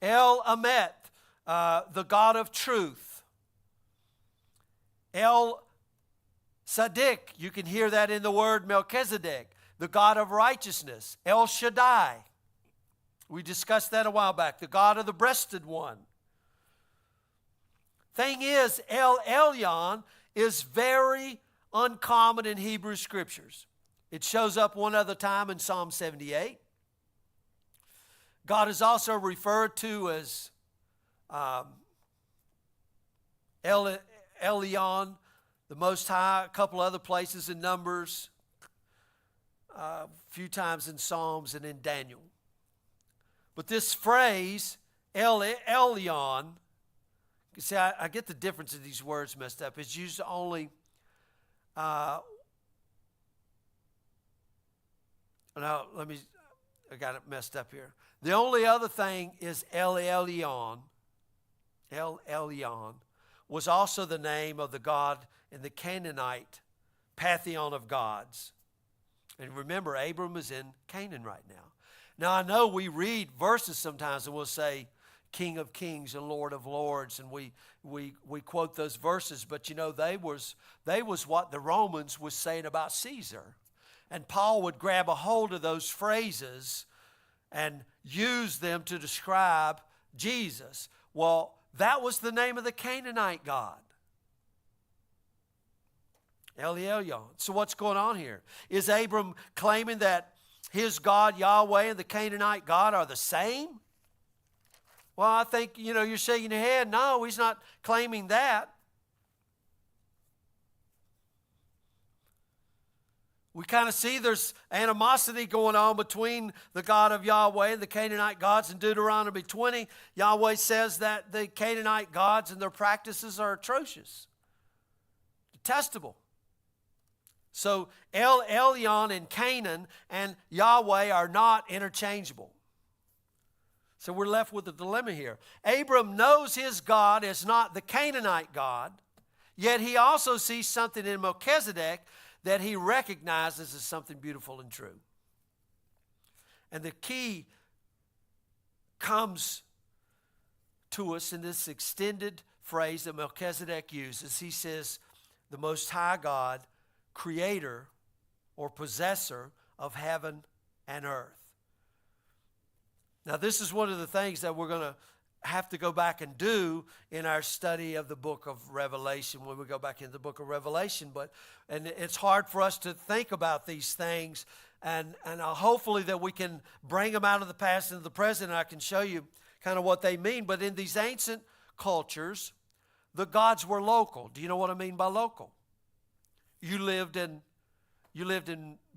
El Amet, the God of truth. El Sadiq, you can hear that in the word Melchizedek, the God of righteousness. El Shaddai, we discussed that a while back, the God of the breasted one. Thing is, El Elyon is very uncommon in Hebrew scriptures. It shows up one other time in Psalm 78. God is also referred to as Elyon, the Most High, a couple other places in Numbers, a few times in Psalms and in Daniel. But this phrase, El Elyon, you see, I get the difference of these words messed up. It's used only, I got it messed up here. The only other thing is El Elyon. El Elyon was also the name of the god in the Canaanite pantheon of gods. And remember, Abram is in Canaan right now. Now, I know we read verses sometimes and we'll say, King of Kings and Lord of Lords, and we quote those verses, but you know, they was what the Romans was saying about Caesar. And Paul would grab a hold of those phrases and use them to describe Jesus. Well, that was the name of the Canaanite god. El Elyon. So what's going on here? Is Abram claiming that his God, Yahweh, and the Canaanite God are the same? Well, I think, you're shaking your head. No, he's not claiming that. We kind of see there's animosity going on between the God of Yahweh and the Canaanite gods. In Deuteronomy 20, Yahweh says that the Canaanite gods and their practices are atrocious, detestable. So El Elyon and Canaan and Yahweh are not interchangeable. So we're left with a dilemma here. Abram knows his God is not the Canaanite God, yet he also sees something in Melchizedek that he recognizes as something beautiful and true. And the key comes to us in this extended phrase that Melchizedek uses. He says, the Most High God, creator or possessor of heaven and earth. Now, this is one of the things that we're going to have to go back and do in our study of the book of Revelation when we go back into the book of Revelation. And it's hard for us to think about these things, and hopefully that we can bring them out of the past into the present, and I can show you kind of what they mean. But in these ancient cultures, the gods were local. Do you know what I mean by local? You lived in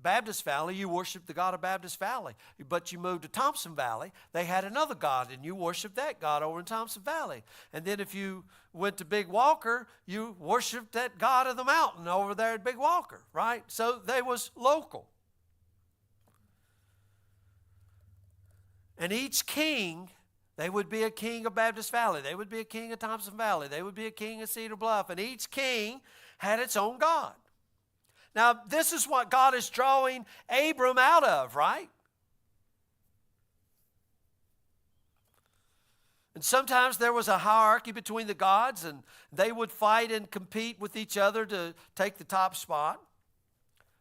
Baptist Valley, you worshiped the God of Baptist Valley. But you moved to Thompson Valley, they had another God, and you worshiped that God over in Thompson Valley. And then if you went to Big Walker, you worshiped that God of the mountain over there at Big Walker, right? So they was local. And each king, they would be a king of Baptist Valley. They would be a king of Thompson Valley. They would be a king of Cedar Bluff. And each king had its own God. Now, this is what God is drawing Abram out of, right? And sometimes there was a hierarchy between the gods, and they would fight and compete with each other to take the top spot.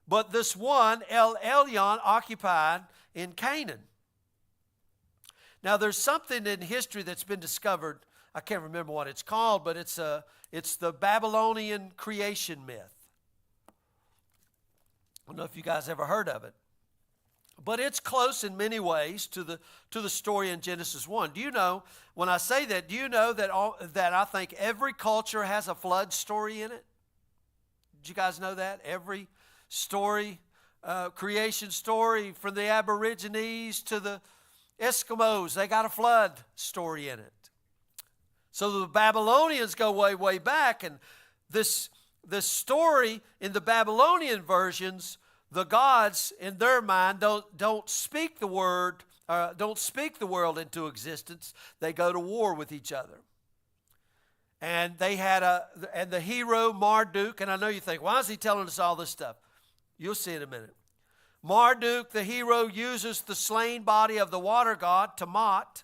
But this one, El Elyon, occupied in Canaan. Now, there's something in history that's been discovered. I can't remember what it's called, but it's the Babylonian creation myth. I don't know if you guys ever heard of it. But it's close in many ways to the story in Genesis 1. Do you know, when I say that, do you know that I think every culture has a flood story in it? Did you guys know that? Every story, creation story, from the Aborigines to the Eskimos, they got a flood story in it. So the Babylonians go way, way back, and this story in the Babylonian versions, the gods in their mind don't speak the word, don't speak the world into existence. They go to war with each other. And they had the hero Marduk, and I know you think, why is he telling us all this stuff? You'll see in a minute. Marduk, the hero, uses the slain body of the water god, Tiamat,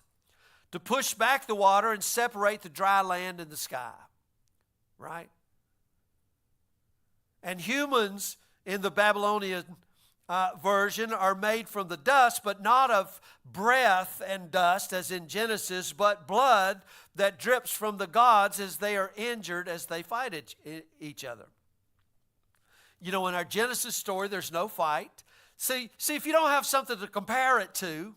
to push back the water and separate the dry land and the sky. Right? And humans in the Babylonian version are made from the dust, but not of breath and dust as in Genesis, but blood that drips from the gods as they are injured as they fight each other. You know, in our Genesis story, there's no fight. See, if you don't have something to compare it to,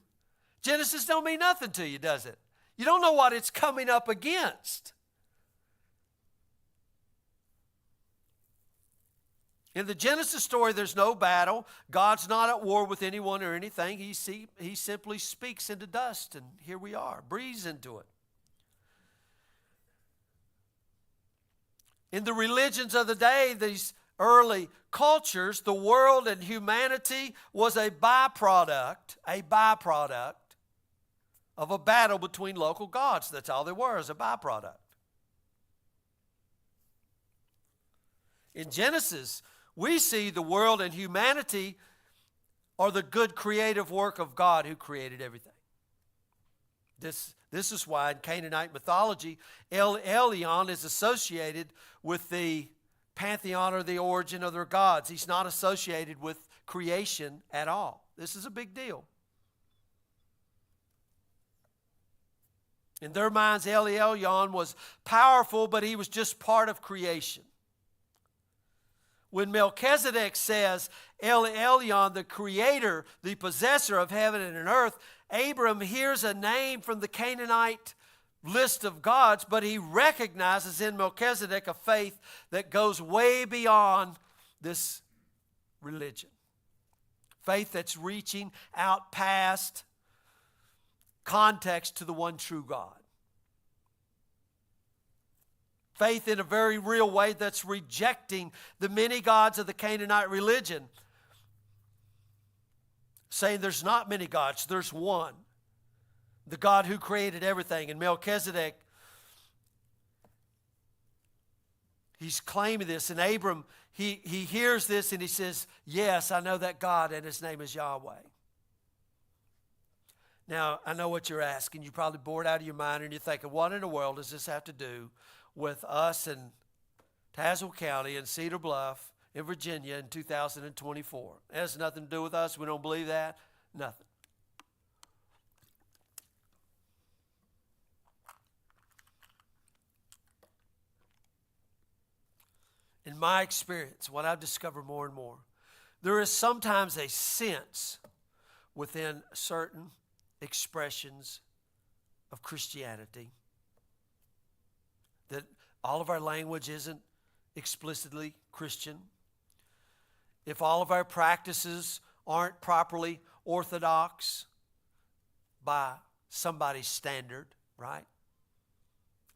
Genesis don't mean nothing to you, does it? You don't know what it's coming up against. In the Genesis story, there's no battle. God's not at war with anyone or anything. He simply speaks into dust, and here we are, breathes into it. In the religions of the day, these early cultures, the world and humanity was a byproduct of a battle between local gods. That's all there was, a byproduct. In Genesis, we see the world and humanity are the good creative work of God who created everything. This is why in Canaanite mythology, El Elyon is associated with the pantheon or the origin of their gods. He's not associated with creation at all. This is a big deal. In their minds, El Elyon was powerful, but he was just part of creation. When Melchizedek says, El Elyon, the creator, the possessor of heaven and earth, Abram hears a name from the Canaanite list of gods, but he recognizes in Melchizedek a faith that goes way beyond this religion. Faith that's reaching out past context to the one true God. Faith in a very real way that's rejecting the many gods of the Canaanite religion. Saying there's not many gods, there's one. The God who created everything. And Melchizedek, he's claiming this. And Abram, he hears this and he says, yes, I know that God and his name is Yahweh. Now, I know what you're asking. You're probably bored out of your mind and you're thinking, what in the world does this have to do with us in Tazewell County and Cedar Bluff in Virginia in 2024? It has nothing to do with us. We don't believe that. Nothing. In my experience, what I've discovered more and more, there is sometimes a sense within certain expressions of Christianity that all of our language isn't explicitly Christian. If all of our practices aren't properly orthodox by somebody's standard, right?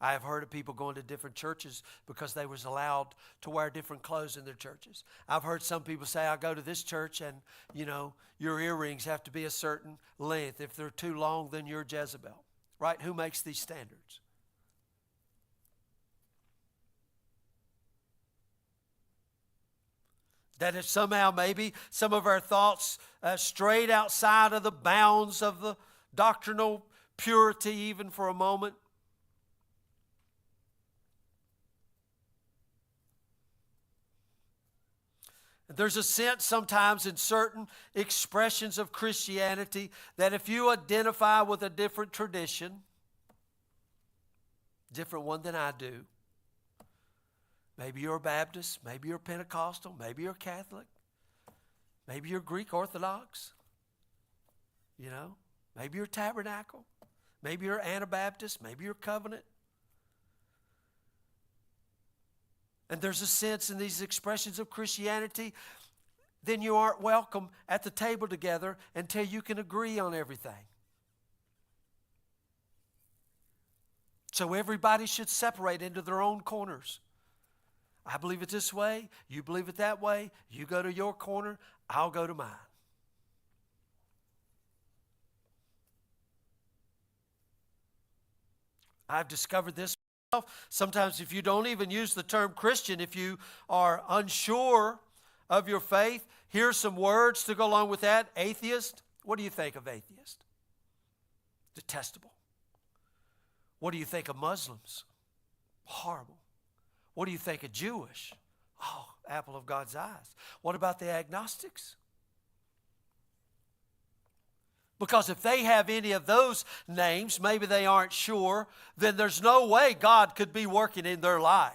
I have heard of people going to different churches because they was allowed to wear different clothes in their churches. I've heard some people say, I go to this church and, your earrings have to be a certain length. If they're too long, then you're Jezebel. Right? Who makes these standards? That if somehow maybe some of our thoughts strayed outside of the bounds of the doctrinal purity even for a moment. There's a sense sometimes in certain expressions of Christianity that if you identify with a different tradition, different one than I do, maybe you're a Baptist, maybe you're Pentecostal, maybe you're Catholic, maybe you're Greek Orthodox, maybe you're Tabernacle, maybe you're Anabaptist, maybe you're Covenant. And there's a sense in these expressions of Christianity, then you aren't welcome at the table together until you can agree on everything. So everybody should separate into their own corners. I believe it this way, you believe it that way, you go to your corner, I'll go to mine. I've discovered this. Sometimes if you don't even use the term Christian, if you are unsure of your faith, here's some words to go along with that. Atheist. What do you think of atheist? Detestable. What do you think of Muslims? Horrible. What do you think of Jewish? Oh, apple of God's eyes. What about the agnostics? Because if they have any of those names, maybe they aren't sure, then there's no way God could be working in their life.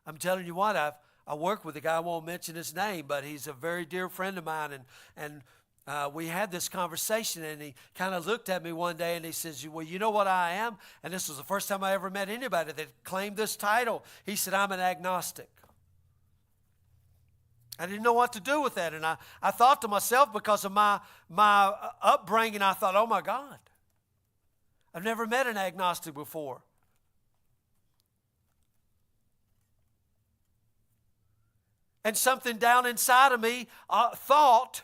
I'm telling you what, I work with a guy, I won't mention his name, but he's a very dear friend of mine, and we had this conversation, and he kind of looked at me one day, and he says, well, you know what I am? And this was the first time I ever met anybody that claimed this title. He said, I'm an agnostic. I didn't know what to do with that. And I thought to myself, because of my upbringing, I thought, oh my God, I've never met an agnostic before. And something down inside of me thought,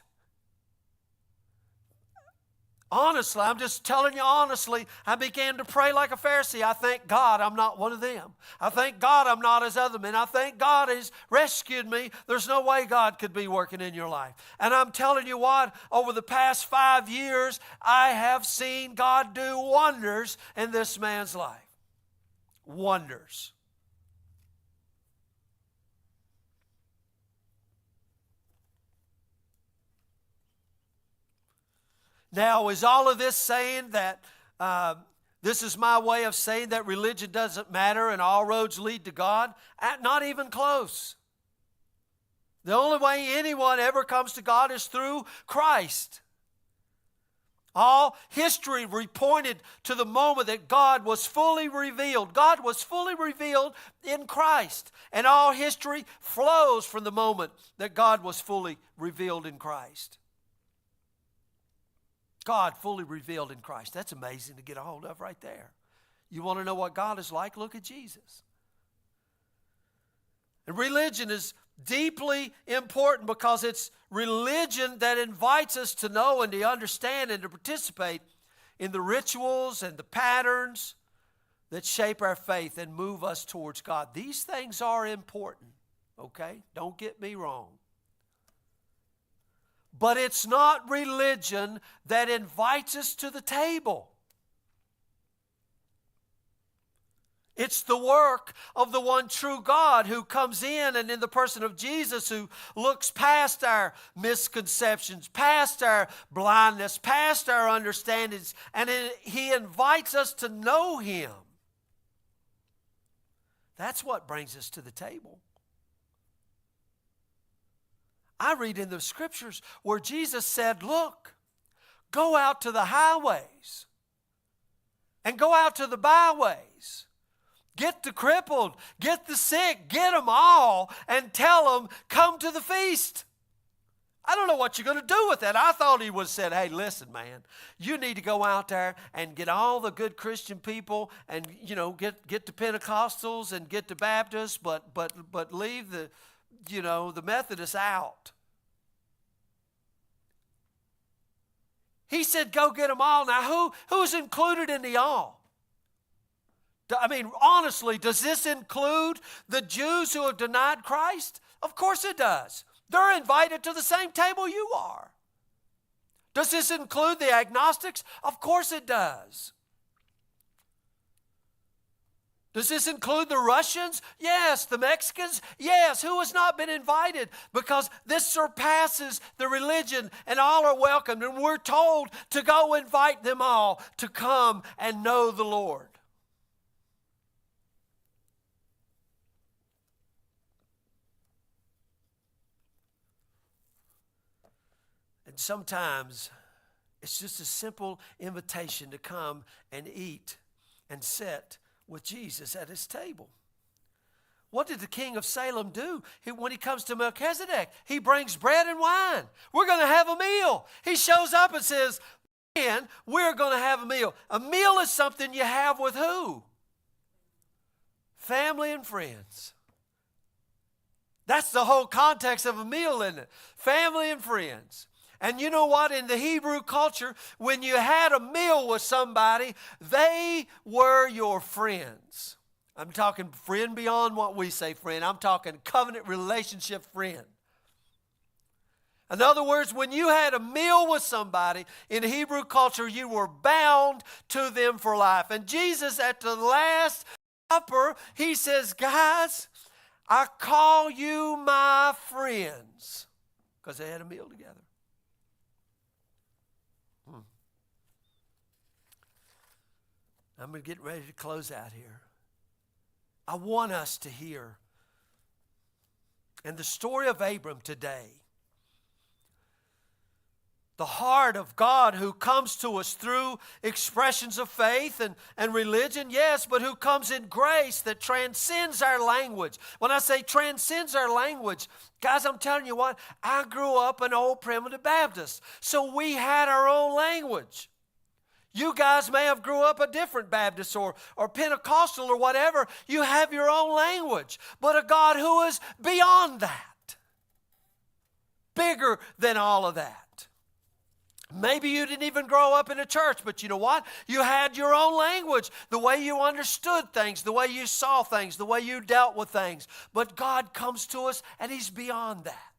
honestly, I'm just telling you honestly, I began to pray like a Pharisee. I thank God I'm not one of them. I thank God I'm not as other men. I thank God has rescued me. There's no way God could be working in your life. And I'm telling you what, over the past 5 years, I have seen God do wonders in this man's life. Wonders. Now, is all of this saying that this is my way of saying that religion doesn't matter and all roads lead to God? Not even close. The only way anyone ever comes to God is through Christ. All history pointed to the moment that God was fully revealed. God was fully revealed in Christ. And all history flows from the moment that God was fully revealed in Christ. God fully revealed in Christ. That's amazing to get a hold of right there. You want to know what God is like? Look at Jesus. And religion is deeply important because it's religion that invites us to know and to understand and to participate in the rituals and the patterns that shape our faith and move us towards God. These things are important, okay? Don't get me wrong. But it's not religion that invites us to the table. It's the work of the one true God who comes in, and in the person of Jesus, who looks past our misconceptions, past our blindness, past our understandings, and He invites us to know Him. That's what brings us to the table. I read in the scriptures where Jesus said, look, go out to the highways and go out to the byways. Get the crippled, get the sick, get them all and tell them, come to the feast. I don't know what you're going to do with that. I thought he would have said, hey, listen, man, you need to go out there and get all the good Christian people and, get the Pentecostals and get the Baptists, but leave the Methodists out. He said, go get them all. Now, who's included in the all? I mean, honestly, does this include the Jews who have denied Christ? Of course it does. They're invited to the same table you are. Does this include the agnostics? Of course it does. Does this include the Russians? Yes. The Mexicans? Yes. Who has not been invited? Because this surpasses the religion and all are welcomed. And we're told to go invite them all to come and know the Lord. And sometimes it's just a simple invitation to come and eat and sit with Jesus at his table. What did the king of Salem do when he comes to Melchizedek? He brings bread and wine. We're going to have a meal. He shows up and says, man, we're going to have a meal. A meal is something you have with who? Family and friends. That's the whole context of a meal, isn't it? Family and friends. And you know what? In the Hebrew culture, when you had a meal with somebody, they were your friends. I'm talking friend beyond what we say friend. I'm talking covenant relationship friend. In other words, when you had a meal with somebody in Hebrew culture, you were bound to them for life. And Jesus at the Last Supper, he says, guys, I call you my friends. Because they had a meal together. I'm going to get ready to close out here. I want us to hear in the story of Abram today, the heart of God who comes to us through expressions of faith and religion, yes, but who comes in grace that transcends our language. When I say transcends our language, guys, I'm telling you what, I grew up an old primitive Baptist, so we had our own language. You guys may have grew up a different Baptist or Pentecostal or whatever. You have your own language. But a God who is beyond that. Bigger than all of that. Maybe you didn't even grow up in a church, but you know what? You had your own language. The way you understood things, the way you saw things, the way you dealt with things. But God comes to us and he's beyond that.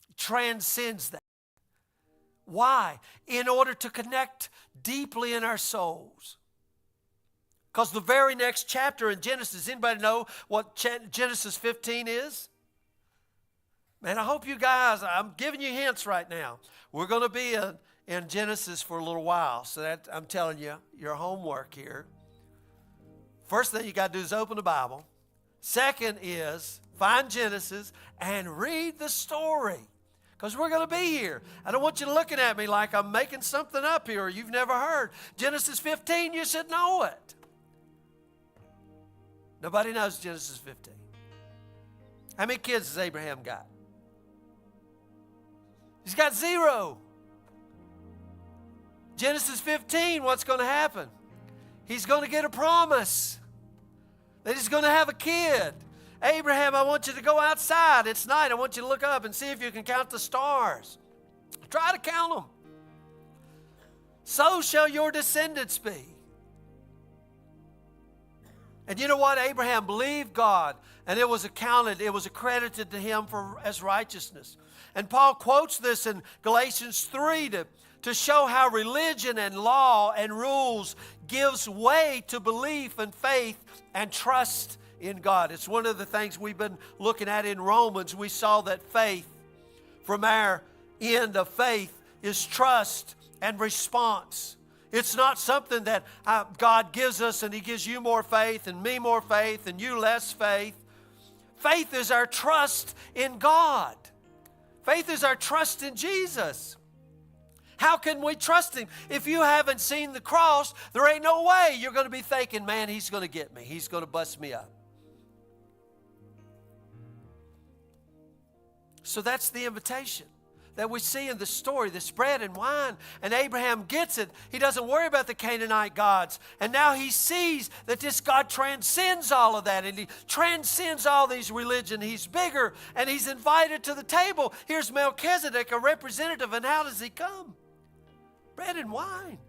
He transcends that. Why? In order to connect deeply in our souls. Because the very next chapter in Genesis, anybody know what Genesis 15 is? Man, I hope you guys, I'm giving you hints right now. We're going to be in Genesis for a little while. So that, I'm telling you, your homework here. First thing you got to do is open the Bible. Second is find Genesis and read the story. Because we're going to be here. I don't want you looking at me like I'm making something up here or you've never heard. Genesis 15, you should know it. Nobody knows Genesis 15. How many kids has Abraham got? He's got 0. Genesis 15, what's going to happen? He's going to get a promise that he's going to have a kid. Abraham, I want you to go outside. It's night. I want you to look up and see if you can count the stars. Try to count them. So shall your descendants be. And you know what? Abraham believed God, and it was accredited to him as righteousness. And Paul quotes this in Galatians 3 to show how religion and law and rules gives way to belief and faith and trust in God. It's one of the things we've been looking at in Romans. We saw that faith, from our end of faith, is trust and response. It's not something that God gives us and he gives you more faith and me more faith and you less faith. Faith is our trust in God. Faith is our trust in Jesus. How can we trust him? If you haven't seen the cross, there ain't no way you're going to be thinking, man, he's going to get me. He's going to bust me up. So that's the invitation that we see in the story, this bread and wine. And Abraham gets it. He doesn't worry about the Canaanite gods. And now he sees that this God transcends all of that. And he transcends all these religions. He's bigger and he's invited to the table. Here's Melchizedek, a representative. And how does he come? Bread and wine.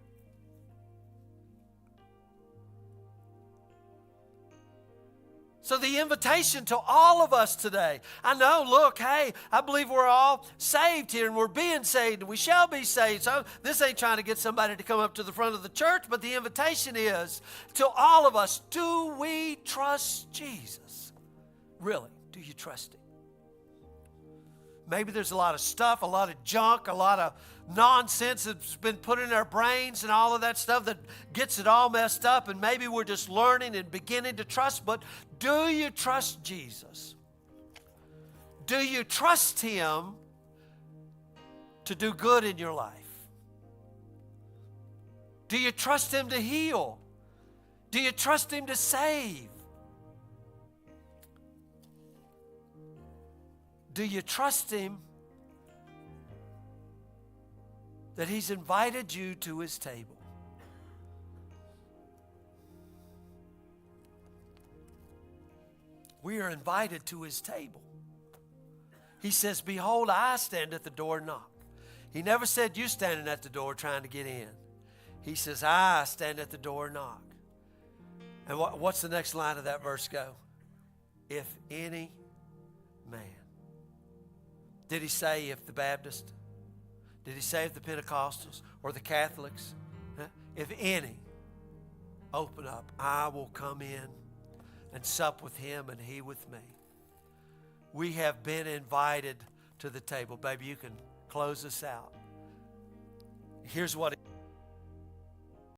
So the invitation to all of us today, I know, look, hey, I believe we're all saved here and we're being saved and we shall be saved. So this ain't trying to get somebody to come up to the front of the church, but the invitation is to all of us, do we trust Jesus? Really, do you trust him? Maybe there's a lot of stuff, a lot of junk, a lot of nonsense that's been put in our brains and all of that stuff that gets it all messed up, and maybe we're just learning and beginning to trust. But do you trust Jesus? Do you trust him to do good in your life? Do you trust him to heal? Do you trust him to save? Do you trust him that he's invited you to his table? We are invited to his table. He says, behold, I stand at the door and knock. He never said you standing at the door trying to get in. He says, I stand at the door and knock. And what's the next line of that verse go? If any man. Did he say if the Baptist? Did he say if the Pentecostals or the Catholics? If any open up, I will come in and sup with him and he with me. We have been invited to the table. Baby, you can close us out. Here's what